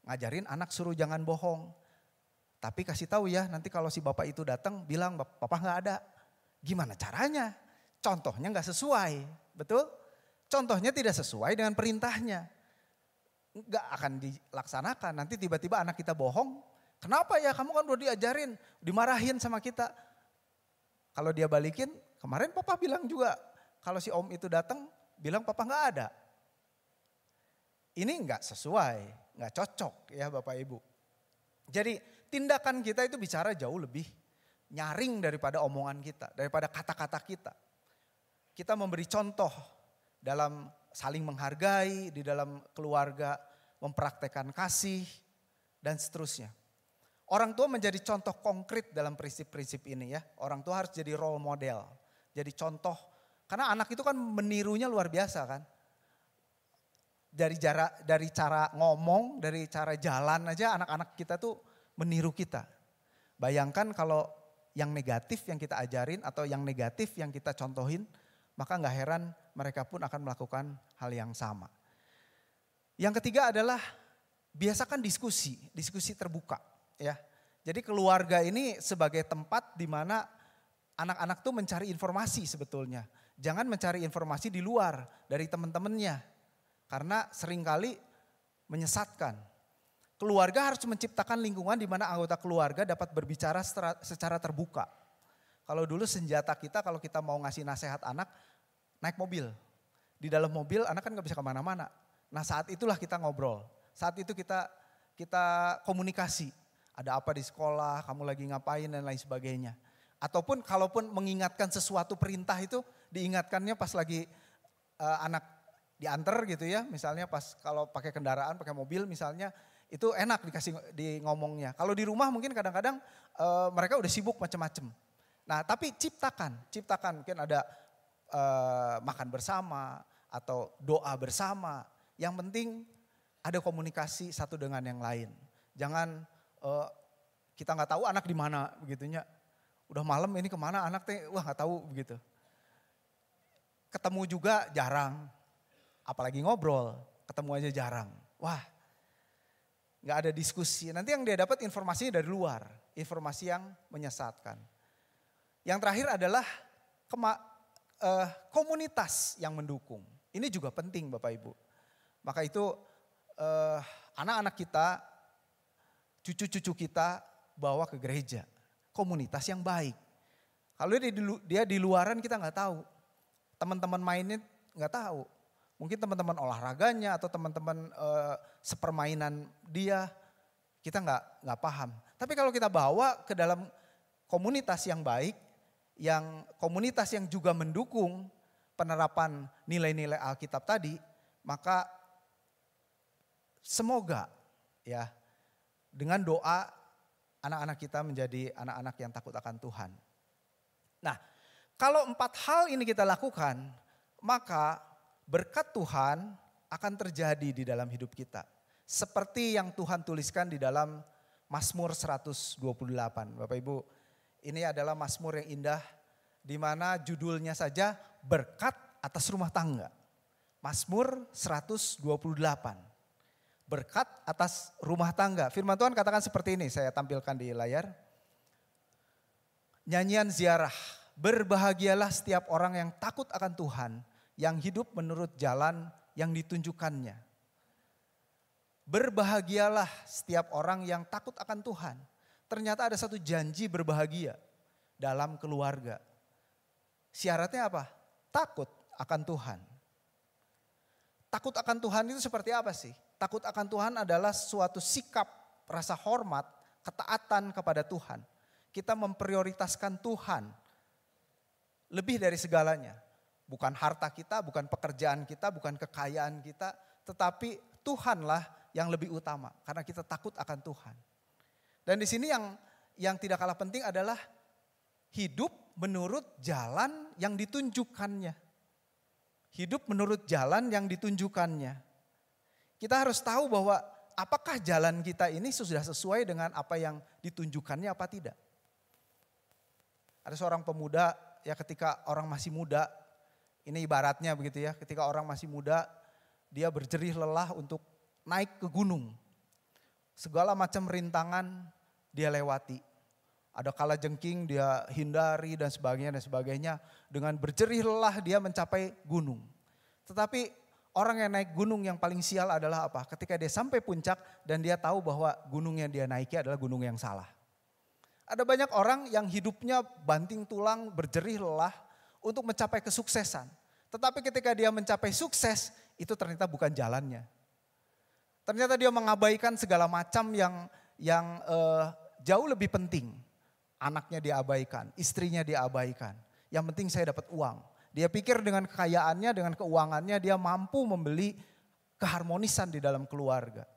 Ngajarin anak suruh jangan bohong. Tapi kasih tahu ya, nanti kalau si bapak itu datang bilang papa nggak ada. Gimana caranya? Contohnya nggak sesuai, betul? Contohnya tidak sesuai dengan perintahnya. Nggak akan dilaksanakan. Nanti tiba-tiba anak kita bohong. Kenapa ya? Kamu kan udah diajarin, dimarahin sama kita. Kalau dia balikin, kemarin papa bilang juga, kalau si om itu datang bilang papa nggak ada. Ini nggak sesuai, nggak cocok ya Bapak Ibu. Jadi tindakan kita itu bicara jauh lebih nyaring daripada omongan kita, daripada kata-kata kita. Kita memberi contoh dalam saling menghargai, di dalam keluarga, mempraktekkan kasih, dan seterusnya. Orang tua menjadi contoh konkret dalam prinsip-prinsip ini ya. Orang tua harus jadi role model, jadi contoh. Karena anak itu kan menirunya luar biasa kan. Dari cara ngomong, dari cara jalan aja anak-anak kita tuh meniru kita. Bayangkan kalau yang negatif yang kita ajarin atau yang negatif yang kita contohin, maka gak heran mereka pun akan melakukan hal yang sama. Yang ketiga adalah biasakan diskusi terbuka ya. Jadi keluarga ini sebagai tempat di mana anak-anak tuh mencari informasi sebetulnya. Jangan mencari informasi di luar dari teman-temannya. Karena seringkali menyesatkan. Keluarga harus menciptakan lingkungan di mana anggota keluarga dapat berbicara secara terbuka. Kalau dulu senjata kita kalau kita mau ngasih nasihat anak, naik mobil. Di dalam mobil anak kan gak bisa kemana-mana. Nah saat itulah kita ngobrol. Saat itu kita komunikasi. Ada apa di sekolah, kamu lagi ngapain dan lain sebagainya. Ataupun kalaupun mengingatkan sesuatu perintah itu diingatkannya pas lagi anak diantar gitu ya, misalnya pas kalau pakai kendaraan, pakai mobil misalnya, itu enak di ngomongnya. Kalau di rumah mungkin kadang-kadang mereka udah sibuk macam-macam. Nah tapi ciptakan mungkin ada makan bersama atau doa bersama. Yang penting ada komunikasi satu dengan yang lain. Jangan kita nggak tahu anak di mana begitunya. Udah malam ini kemana anak teh, wah nggak tahu begitu. ketemu juga jarang. Apalagi ngobrol, ketemu aja jarang. Wah, nggak ada diskusi. Nanti yang dia dapat informasinya dari luar, informasi yang menyesatkan. Yang terakhir adalah komunitas yang mendukung. Ini juga penting Bapak Ibu. Maka itu anak-anak kita, cucu-cucu kita bawa ke gereja. Komunitas yang baik. Kalau dia di luaran kita nggak tahu. Teman-teman mainnya nggak tahu. Mungkin teman-teman olahraganya atau teman-teman sepermainan dia, kita nggak paham. Tapi kalau kita bawa ke dalam komunitas yang baik, komunitas yang juga mendukung penerapan nilai-nilai Alkitab tadi, maka semoga ya dengan doa anak-anak kita menjadi anak-anak yang takut akan Tuhan. Nah, kalau 4 hal ini kita lakukan, maka berkat Tuhan akan terjadi di dalam hidup kita. Seperti yang Tuhan tuliskan di dalam Mazmur 128. Bapak Ibu, ini adalah Mazmur yang indah di mana judulnya saja berkat atas rumah tangga. Mazmur 128. Berkat atas rumah tangga. Firman Tuhan katakan seperti ini, saya tampilkan di layar. Nyanyian ziarah, berbahagialah setiap orang yang takut akan Tuhan, yang hidup menurut jalan yang ditunjukkannya. Berbahagialah setiap orang yang takut akan Tuhan. Ternyata ada satu janji berbahagia dalam keluarga. Syaratnya apa? Takut akan Tuhan. Takut akan Tuhan itu seperti apa sih? Takut akan Tuhan adalah suatu sikap, rasa hormat, ketaatan kepada Tuhan. Kita memprioritaskan Tuhan lebih dari segalanya. Bukan harta kita, bukan pekerjaan kita, bukan kekayaan kita. Tetapi Tuhanlah yang lebih utama karena kita takut akan Tuhan. Dan di sini yang tidak kalah penting adalah hidup menurut jalan yang ditunjukkannya. Hidup menurut jalan yang ditunjukkannya. Kita harus tahu bahwa apakah jalan kita ini sudah sesuai dengan apa yang ditunjukkannya apa tidak. Ada seorang pemuda ya ketika orang masih muda, ini ibaratnya begitu ya, ketika orang masih muda dia berjerih lelah untuk naik ke gunung. Segala macam rintangan dia lewati. Ada kalajengking dia hindari dan sebagainya. Dengan berjerih lelah dia mencapai gunung. Tetapi orang yang naik gunung yang paling sial adalah apa? Ketika dia sampai puncak dan dia tahu bahwa gunung yang dia naiki adalah gunung yang salah. Ada banyak orang yang hidupnya banting tulang, berjerih lelah untuk mencapai kesuksesan. Tetapi ketika dia mencapai sukses, itu ternyata bukan jalannya. Ternyata dia mengabaikan segala macam yang jauh lebih penting. Anaknya dia abaikan, istrinya dia abaikan. Yang penting saya dapat uang. Dia pikir dengan kekayaannya, dengan keuangannya dia mampu membeli keharmonisan di dalam keluarga.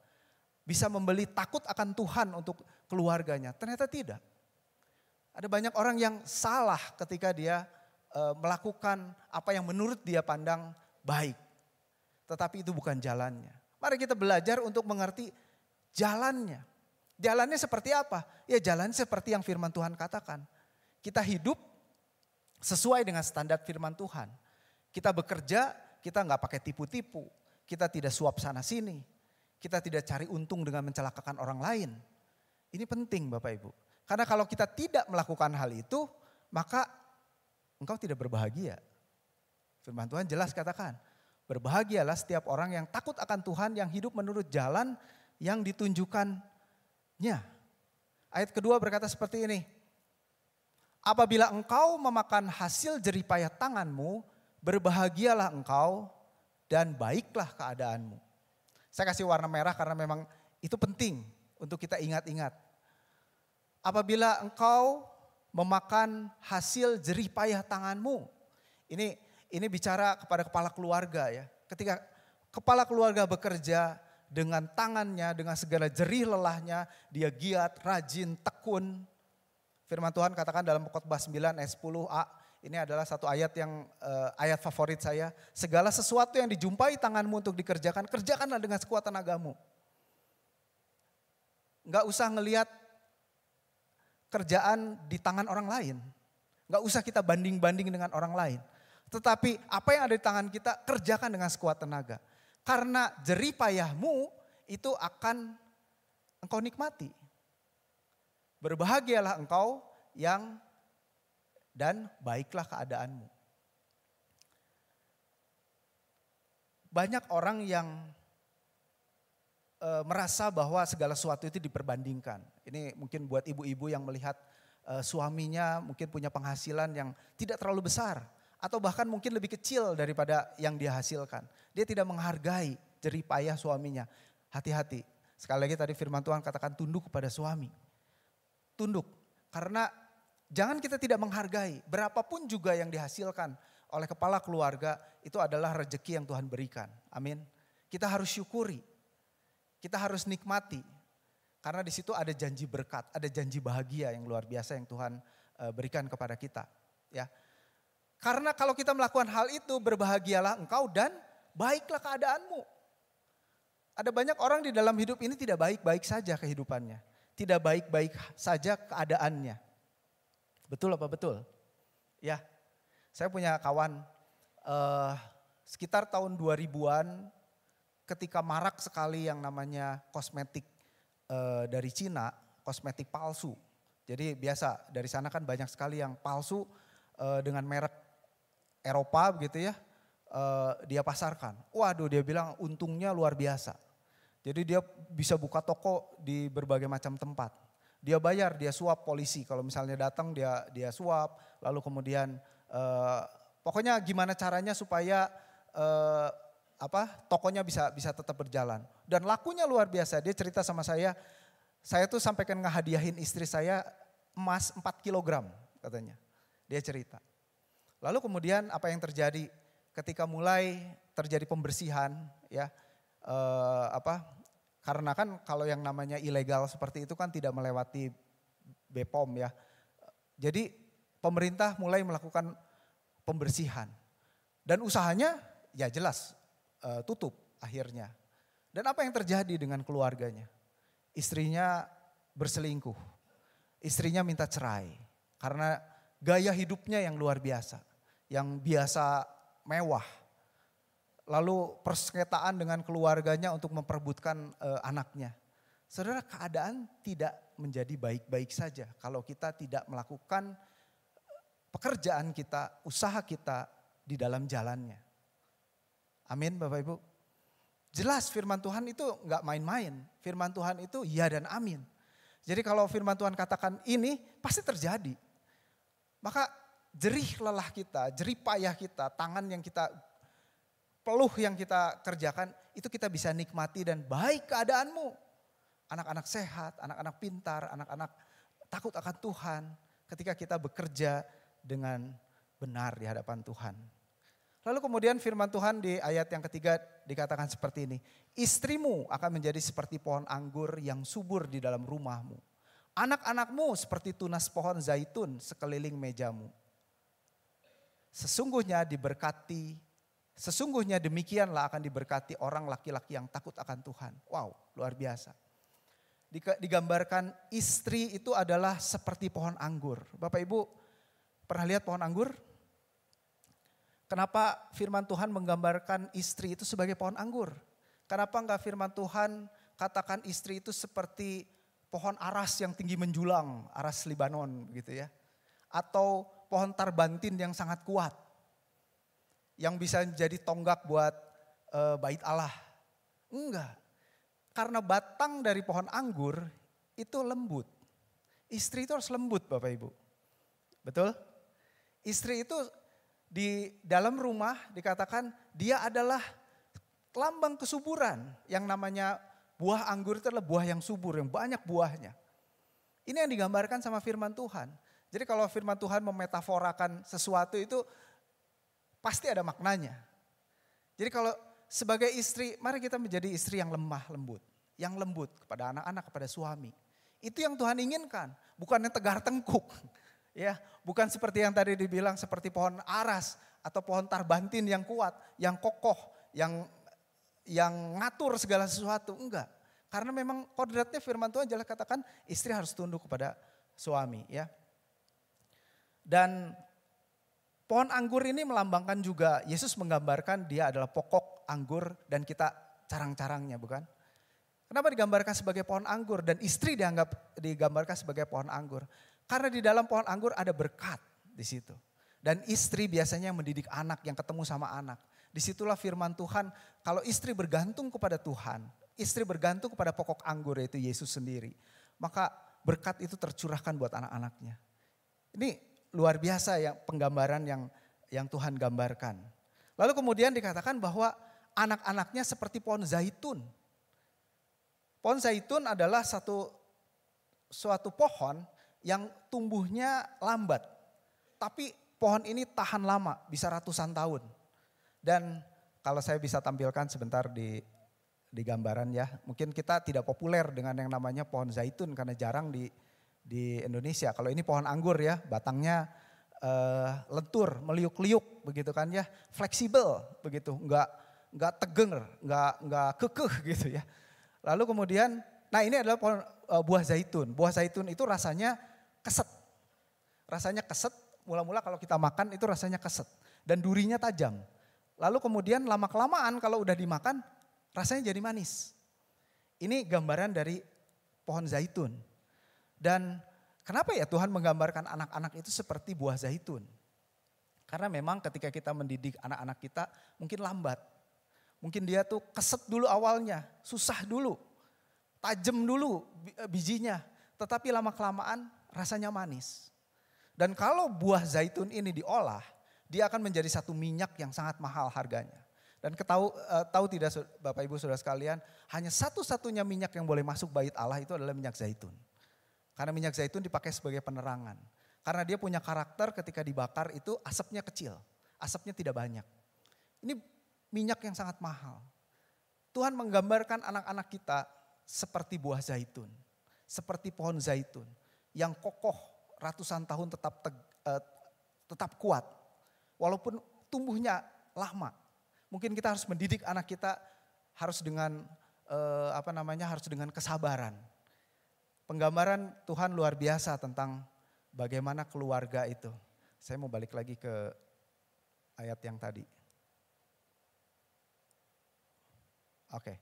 Bisa membeli takut akan Tuhan untuk keluarganya. Ternyata tidak. Ada banyak orang yang salah ketika dia melakukan apa yang menurut dia pandang baik. Tetapi itu bukan jalannya. Mari kita belajar untuk mengerti jalannya. Jalannya seperti apa? Ya jalannya seperti yang firman Tuhan katakan. Kita hidup sesuai dengan standar firman Tuhan. Kita bekerja, kita nggak pakai tipu-tipu. Kita tidak suap sana sini. Kita tidak cari untung dengan mencelakakan orang lain. Ini penting Bapak Ibu. Karena kalau kita tidak melakukan hal itu, maka engkau tidak berbahagia. Firman Tuhan jelas katakan, berbahagialah setiap orang yang takut akan Tuhan, yang hidup menurut jalan yang ditunjukkannya. Ayat kedua berkata seperti ini. Apabila engkau memakan hasil jeripayah tanganmu, berbahagialah engkau dan baiklah keadaanmu. Saya kasih warna merah karena memang itu penting untuk kita ingat-ingat. Apabila engkau memakan hasil jeripayah tanganmu. Ini bicara kepada kepala keluarga ya. Ketika kepala keluarga bekerja dengan tangannya, dengan segala jerih lelahnya, dia giat, rajin, tekun. Firman Tuhan katakan dalam Khotbah 9 ayat 10a, ini adalah satu ayat yang ayat favorit saya. Segala sesuatu yang dijumpai tanganmu untuk dikerjakan, kerjakanlah dengan sekuat tenagamu. Enggak usah ngelihat kerjaan di tangan orang lain. Enggak usah kita banding-banding dengan orang lain. Tetapi apa yang ada di tangan kita kerjakan dengan sekuat tenaga. Karena jerih payahmu itu akan engkau nikmati. Berbahagialah engkau dan baiklah keadaanmu. Banyak orang yang merasa bahwa segala sesuatu itu diperbandingkan. Ini mungkin buat ibu-ibu yang melihat suaminya mungkin punya penghasilan yang tidak terlalu besar. Atau bahkan mungkin lebih kecil daripada yang dia hasilkan. Dia tidak menghargai jerih payah suaminya. Hati-hati. Sekali lagi tadi firman Tuhan katakan tunduk kepada suami. Tunduk. Karena jangan kita tidak menghargai. Berapapun juga yang dihasilkan oleh kepala keluarga itu adalah rezeki yang Tuhan berikan. Amin. Kita harus syukuri. Kita harus nikmati. Karena di situ ada janji berkat, ada janji bahagia yang luar biasa yang Tuhan berikan kepada kita. Ya. Karena kalau kita melakukan hal itu berbahagialah engkau dan baiklah keadaanmu. Ada banyak orang di dalam hidup ini tidak baik-baik saja kehidupannya. Tidak baik-baik saja keadaannya. Betul apa betul? Ya, saya punya kawan sekitar tahun 2000-an ketika marak sekali yang namanya kosmetik dari Cina, kosmetik palsu. Jadi biasa dari sana kan banyak sekali yang palsu dengan merek Eropa begitu ya, dia pasarkan. Waduh dia bilang untungnya luar biasa. Jadi dia bisa buka toko di berbagai macam tempat. Dia bayar, dia suap polisi. Kalau misalnya datang dia suap, lalu kemudian pokoknya gimana caranya supaya tokonya bisa tetap berjalan. Dan lakunya luar biasa. Dia cerita sama saya tuh sampai kan ngehadiahin istri saya emas 4 kilogram katanya. Dia cerita. Lalu kemudian apa yang terjadi ketika mulai terjadi pembersihan ya karena kan kalau yang namanya ilegal seperti itu kan tidak melewati BPOM ya. Jadi pemerintah mulai melakukan pembersihan dan usahanya ya jelas tutup akhirnya. Dan apa yang terjadi dengan keluarganya? Istrinya berselingkuh, istrinya minta cerai karena gaya hidupnya yang luar biasa. Yang biasa mewah. Lalu persengketaan dengan keluarganya untuk memperebutkan anaknya. Saudara, keadaan tidak menjadi baik-baik saja kalau kita tidak melakukan pekerjaan kita, usaha kita di dalam jalannya. Amin Bapak Ibu. Jelas firman Tuhan itu enggak main-main. Firman Tuhan itu ya dan amin. Jadi kalau firman Tuhan katakan ini pasti terjadi. Maka jerih lelah kita, jerih payah kita, tangan yang kita peluh yang kita kerjakan itu kita bisa nikmati dan baik keadaanmu. Anak-anak sehat, anak-anak pintar, anak-anak takut akan Tuhan ketika kita bekerja dengan benar di hadapan Tuhan. Lalu kemudian firman Tuhan di ayat yang ketiga dikatakan seperti ini. Istrimu akan menjadi seperti pohon anggur yang subur di dalam rumahmu. Anak-anakmu seperti tunas pohon zaitun sekeliling mejamu. Sesungguhnya demikianlah akan diberkati orang laki-laki yang takut akan Tuhan. Wow, luar biasa. Digambarkan istri itu adalah seperti pohon anggur. Bapak Ibu pernah lihat pohon anggur? Kenapa firman Tuhan menggambarkan istri itu sebagai pohon anggur? Kenapa enggak firman Tuhan katakan istri itu seperti pohon aras yang tinggi menjulang, aras Libanon gitu ya. Atau pohon tarbantin yang sangat kuat. Yang bisa jadi tonggak buat bait Allah. Enggak. Karena batang dari pohon anggur itu lembut. Istri itu harus lembut Bapak Ibu. Betul? Istri itu di dalam rumah dikatakan dia adalah lambang kesuburan. Yang namanya buah anggur itu adalah buah yang subur, yang banyak buahnya. Ini yang digambarkan sama firman Tuhan. Jadi kalau firman Tuhan memetaforakan sesuatu itu pasti ada maknanya. Jadi kalau sebagai istri, mari kita menjadi istri yang lemah lembut. Yang lembut kepada anak-anak, kepada suami. Itu yang Tuhan inginkan, bukan yang tegar tengkuk. Ya, bukan seperti yang tadi dibilang seperti pohon aras atau pohon tarbantin yang kuat, yang kokoh, yang ngatur segala sesuatu. Enggak. Karena memang kodratnya firman Tuhan jelas katakan istri harus tunduk kepada suami ya. Dan pohon anggur ini melambangkan juga, Yesus menggambarkan dia adalah pokok anggur dan kita carang-carangnya, bukan? Kenapa digambarkan sebagai pohon anggur dan istri digambarkan sebagai pohon anggur? Karena di dalam pohon anggur ada berkat di situ. Dan istri biasanya yang mendidik anak, yang ketemu sama anak. Disitulah firman Tuhan, kalau istri bergantung kepada Tuhan, istri bergantung kepada pokok anggur yaitu Yesus sendiri. Maka berkat itu tercurahkan buat anak-anaknya. Ini luar biasa ya penggambaran yang Tuhan gambarkan. Lalu kemudian dikatakan bahwa anak-anaknya seperti pohon zaitun. Pohon zaitun adalah suatu pohon yang tumbuhnya lambat. Tapi pohon ini tahan lama, bisa ratusan tahun. Dan kalau saya bisa tampilkan sebentar di gambaran ya. Mungkin kita tidak populer dengan yang namanya pohon zaitun karena jarang di Indonesia. Kalau ini pohon anggur ya, batangnya lentur, meliuk-liuk begitu kan ya. Fleksibel begitu, enggak tegenger, enggak kekeh gitu ya. Lalu kemudian, nah ini adalah pohon buah zaitun. Buah zaitun itu rasanya keset. Rasanya keset, mula-mula kalau kita makan itu rasanya keset. Dan durinya tajam. Lalu kemudian lama-kelamaan kalau udah dimakan rasanya jadi manis. Ini gambaran dari pohon zaitun. Dan kenapa ya Tuhan menggambarkan anak-anak itu seperti buah zaitun? Karena memang ketika kita mendidik anak-anak kita mungkin lambat. Mungkin dia tuh keset dulu awalnya, susah dulu, tajam dulu bijinya. Tetapi lama-kelamaan rasanya manis. Dan kalau buah zaitun ini diolah, dia akan menjadi satu minyak yang sangat mahal harganya. Dan tahu tidak Bapak Ibu Saudara sekalian, hanya satu-satunya minyak yang boleh masuk bait Allah itu adalah minyak zaitun. Karena minyak zaitun dipakai sebagai penerangan. Karena dia punya karakter ketika dibakar itu asapnya kecil, asapnya tidak banyak. Ini minyak yang sangat mahal. Tuhan menggambarkan anak-anak kita seperti buah zaitun, seperti pohon zaitun yang kokoh ratusan tahun tetap kuat. Walaupun tumbuhnya lama. Mungkin kita harus mendidik anak kita harus dengan harus dengan kesabaran. Penggambaran Tuhan luar biasa tentang bagaimana keluarga itu. Saya mau balik lagi ke ayat yang tadi. Oke.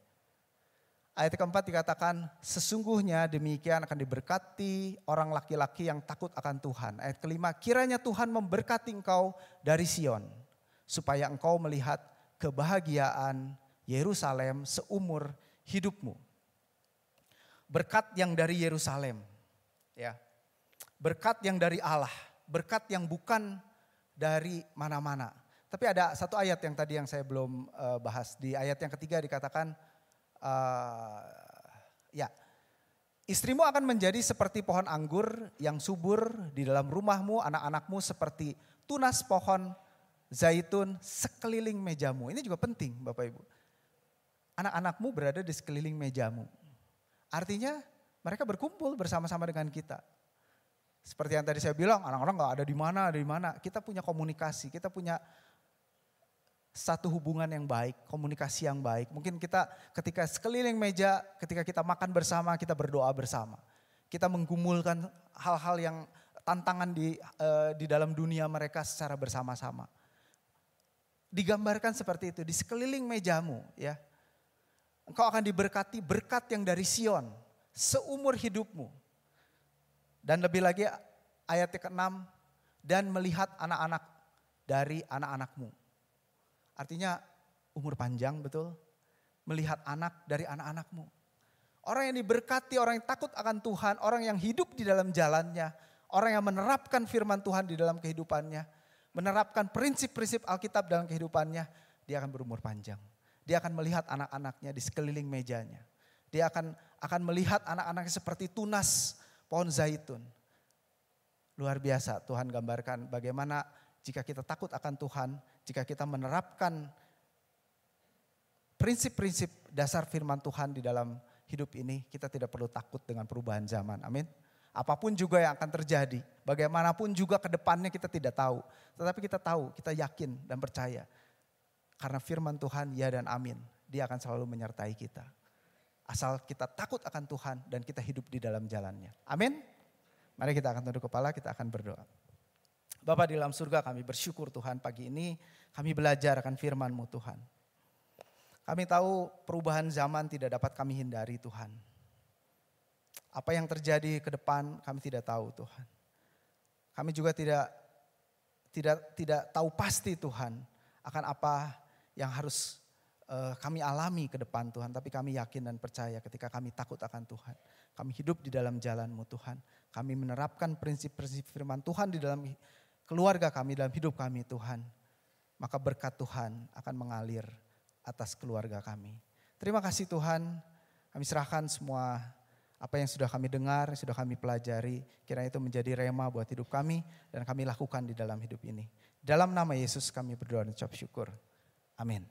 Ayat keempat dikatakan, sesungguhnya demikian akan diberkati orang laki-laki yang takut akan Tuhan. Ayat kelima, kiranya Tuhan memberkati engkau dari Sion, supaya engkau melihat kebahagiaan Yerusalem seumur hidupmu. Berkat yang dari Yerusalem, ya. Berkat yang dari Allah, berkat yang bukan dari mana-mana. Tapi ada satu ayat yang tadi yang saya belum bahas. Di ayat yang ketiga dikatakan, istrimu akan menjadi seperti pohon anggur yang subur di dalam rumahmu, anak-anakmu seperti tunas pohon zaitun sekeliling mejamu. Ini juga penting Bapak Ibu. Anak-anakmu berada di sekeliling mejamu. Artinya mereka berkumpul bersama-sama dengan kita. Seperti yang tadi saya bilang, orang-orang gak ada di mana. Kita punya komunikasi, kita punya satu hubungan yang baik, komunikasi yang baik. Mungkin kita ketika sekeliling meja, ketika kita makan bersama, kita berdoa bersama. Kita menggumulkan hal-hal yang tantangan di dalam dunia mereka secara bersama-sama. Digambarkan seperti itu, di sekeliling mejamu ya. Engkau akan diberkati berkat yang dari Sion, seumur hidupmu. Dan lebih lagi ayat ke-6, dan melihat anak-anak dari anak-anakmu. Artinya umur panjang betul, melihat anak dari anak-anakmu. Orang yang diberkati, orang yang takut akan Tuhan, orang yang hidup di dalam jalannya, orang yang menerapkan firman Tuhan di dalam kehidupannya, menerapkan prinsip-prinsip Alkitab dalam kehidupannya, dia akan berumur panjang. Dia akan melihat anak-anaknya di sekeliling mejanya. Dia akan melihat anak-anaknya seperti tunas pohon zaitun. Luar biasa Tuhan gambarkan bagaimana jika kita takut akan Tuhan, jika kita menerapkan prinsip-prinsip dasar firman Tuhan di dalam hidup ini, kita tidak perlu takut dengan perubahan zaman. Amin. Apapun juga yang akan terjadi, bagaimanapun juga ke depannya kita tidak tahu. Tetapi kita tahu, kita yakin dan percaya. Karena firman Tuhan ya dan amin, dia akan selalu menyertai kita. Asal kita takut akan Tuhan dan kita hidup di dalam jalannya. Amin. Mari kita akan tunduk kepala, kita akan berdoa. Bapa di dalam surga, kami bersyukur Tuhan pagi ini kami belajar akan firman-Mu Tuhan. Kami tahu perubahan zaman tidak dapat kami hindari Tuhan. Apa yang terjadi ke depan kami tidak tahu Tuhan. Kami juga tidak tahu pasti Tuhan akan apa yang harus kami alami ke depan Tuhan. Tapi kami yakin dan percaya ketika kami takut akan Tuhan. Kami hidup di dalam jalan-Mu Tuhan. Kami menerapkan prinsip-prinsip firman Tuhan di dalam keluarga kami, dalam hidup kami Tuhan. Maka berkat Tuhan akan mengalir atas keluarga kami. Terima kasih Tuhan, kami serahkan semua apa yang sudah kami dengar, yang sudah kami pelajari. Kiranya itu menjadi rema buat hidup kami dan kami lakukan di dalam hidup ini. Dalam nama Yesus kami berdoa dan ucap syukur. Amin.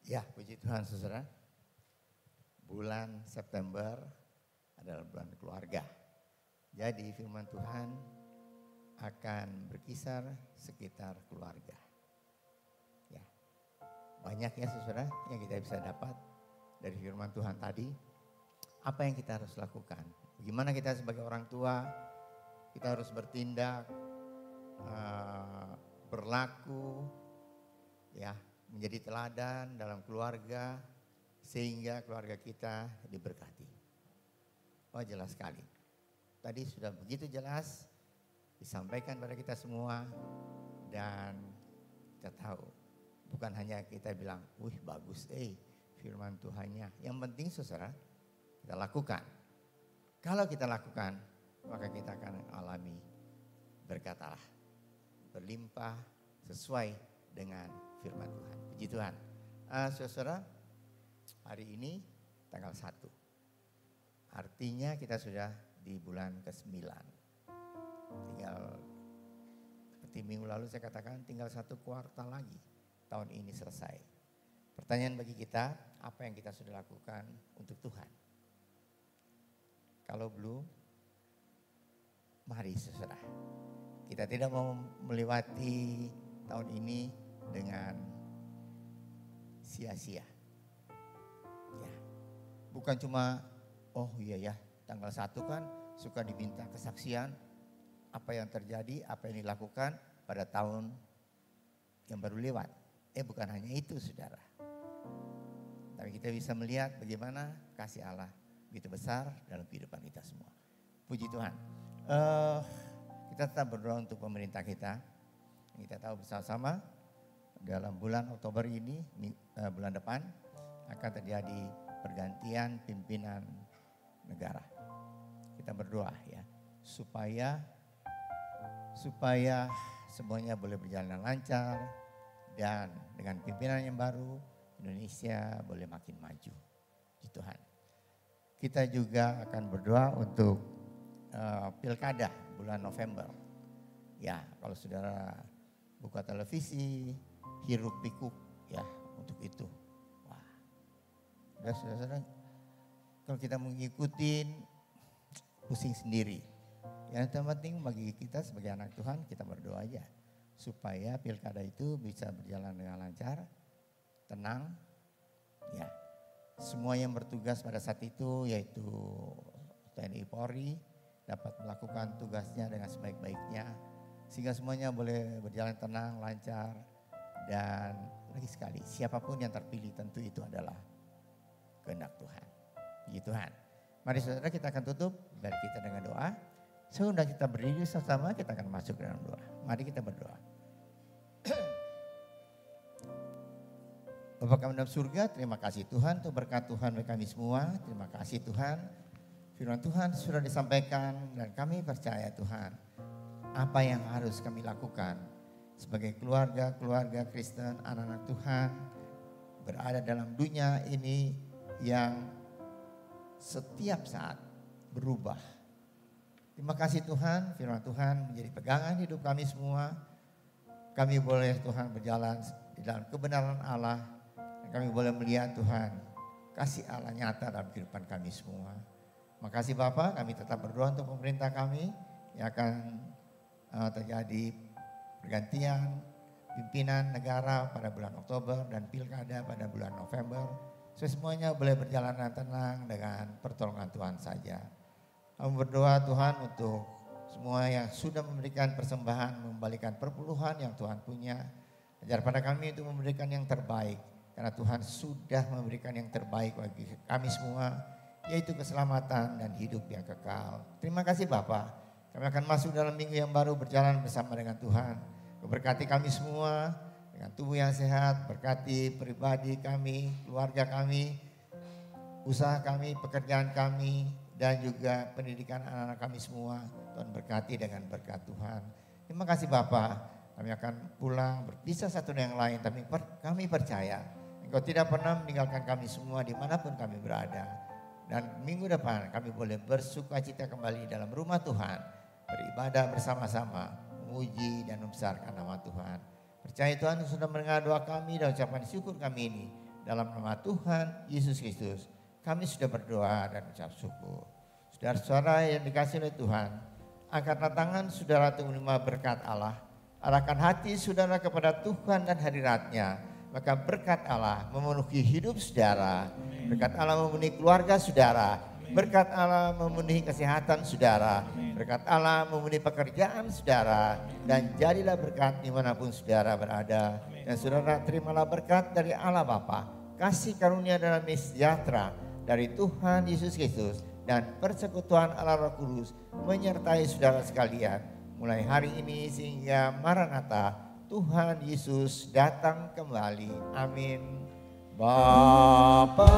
Ya, puji Tuhan saudara. Bulan September adalah bulan keluarga. Jadi firman Tuhan akan berkisar sekitar keluarga. Ya, banyak ya saudara yang kita bisa dapat dari firman Tuhan tadi. Apa yang kita harus lakukan? Bagaimana kita sebagai orang tua, kita harus bertindak, berlaku, ya, menjadi teladan dalam keluarga sehingga keluarga kita diberkati. Oh, jelas sekali. Tadi sudah begitu jelas disampaikan pada kita semua dan kita tahu bukan hanya kita bilang, "Wih, bagus firman Tuhannya." Yang penting saudara kita lakukan. Kalau kita lakukan, maka kita akan alami berkat Allah berlimpah sesuai dengan firman Tuhan. Puji Tuhan. Saudara, hari ini tanggal 1. Artinya kita sudah di bulan ke-9. Tinggal seperti minggu lalu saya katakan tinggal 1 kuartal lagi tahun ini selesai. Pertanyaan bagi kita, apa yang kita sudah lakukan untuk Tuhan? Kalau belum, mari saudara. Kita tidak mau melewati tahun ini dengan sia-sia. Ya. Bukan cuma oh iya ya tanggal 1 kan suka diminta kesaksian apa yang terjadi, apa yang dilakukan pada tahun yang baru lewat. Bukan hanya itu saudara. Tapi kita bisa melihat bagaimana kasih Allah begitu besar dalam kehidupan kita semua. Puji Tuhan. Kita tetap berdoa untuk pemerintah kita. Kita tahu bersama-sama dalam bulan Oktober ini, bulan depan akan terjadi pergantian pimpinan negara. Kita berdoa ya supaya semuanya boleh berjalan lancar dan dengan pimpinan yang baru Indonesia boleh makin maju. Puji Tuhan. Kita juga akan berdoa untuk pilkada bulan November. Ya, kalau saudara buka televisi, hiruk pikuk ya untuk itu. Wah, udah saudara, kalau kita mengikuti pusing sendiri. Yang terpenting bagi kita sebagai anak Tuhan, kita berdoa aja supaya pilkada itu bisa berjalan dengan lancar, tenang. Ya, semua yang bertugas pada saat itu yaitu TNI Polri dapat melakukan tugasnya dengan sebaik-baiknya sehingga semuanya boleh berjalan tenang, lancar dan lagi sekali siapapun yang terpilih tentu itu adalah kehendak Tuhan. Puji Tuhan. Mari saudara kita akan tutup dari kita dengan doa. Sudah kita berdiri sama-sama kita akan masuk dalam doa. Mari kita berdoa. Bapa kami dalam surga, terima kasih Tuhan untuk berkat Tuhan bagi kami semua. Terima kasih Tuhan. Firman Tuhan sudah disampaikan dan kami percaya Tuhan apa yang harus kami lakukan sebagai keluarga Kristen, anak-anak Tuhan berada dalam dunia ini yang setiap saat berubah. Terima kasih Tuhan, firman Tuhan menjadi pegangan hidup kami semua. Kami boleh Tuhan berjalan di dalam kebenaran Allah. Dan kami boleh melihat Tuhan, kasih Allah nyata dalam kehidupan kami semua. Makasih Bapak, kami tetap berdoa untuk pemerintah kami yang akan terjadi pergantian pimpinan negara pada bulan Oktober dan pilkada pada bulan November. Semuanya boleh berjalan dengan tenang dengan pertolongan Tuhan saja. Kami berdoa Tuhan untuk semua yang sudah memberikan persembahan, mengembalikan perpuluhan yang Tuhan punya. Ajar pada kami untuk memberikan yang terbaik. Karena Tuhan sudah memberikan yang terbaik bagi kami semua, yaitu keselamatan dan hidup yang kekal. Terima kasih Bapak. Kami akan masuk dalam minggu yang baru berjalan bersama dengan Tuhan. Berkati kami semua dengan tubuh yang sehat, berkati pribadi kami, keluarga kami, usaha kami, pekerjaan kami, dan juga pendidikan anak-anak kami semua. Tuhan berkati dengan berkat Tuhan. Terima kasih Bapak. Kami akan pulang berpisah satu dengan yang lain, tapi kami percaya Engkau tidak pernah meninggalkan kami semua dimanapun kami berada. Dan minggu depan kami boleh bersukacita kembali dalam rumah Tuhan, beribadah bersama-sama, memuji dan membesarkan nama Tuhan. Percaya Tuhan sudah mendengar doa kami dan ucapan syukur kami ini. Dalam nama Tuhan Yesus Kristus, kami sudah berdoa dan ucap syukur. Saudara-saudara yang dikasihi oleh Tuhan, angkatlah tangan saudara untuk menerima berkat Allah. Arahkan hati saudara kepada Tuhan dan hadirat-Nya. Maka berkat Allah memenuhi hidup saudara. Berkat Allah memenuhi keluarga saudara. Berkat Allah memenuhi kesehatan saudara. Berkat Allah memenuhi pekerjaan saudara. Dan jadilah berkat dimanapun saudara berada. Dan saudara terimalah berkat dari Allah Bapa, kasih karunia dan damai sejahtera dari Tuhan Yesus Kristus, dan persekutuan Allah Roh Kudus menyertai saudara sekalian. Mulai hari ini sehingga Maranatha, Tuhan Yesus datang kembali. Amin. Bapa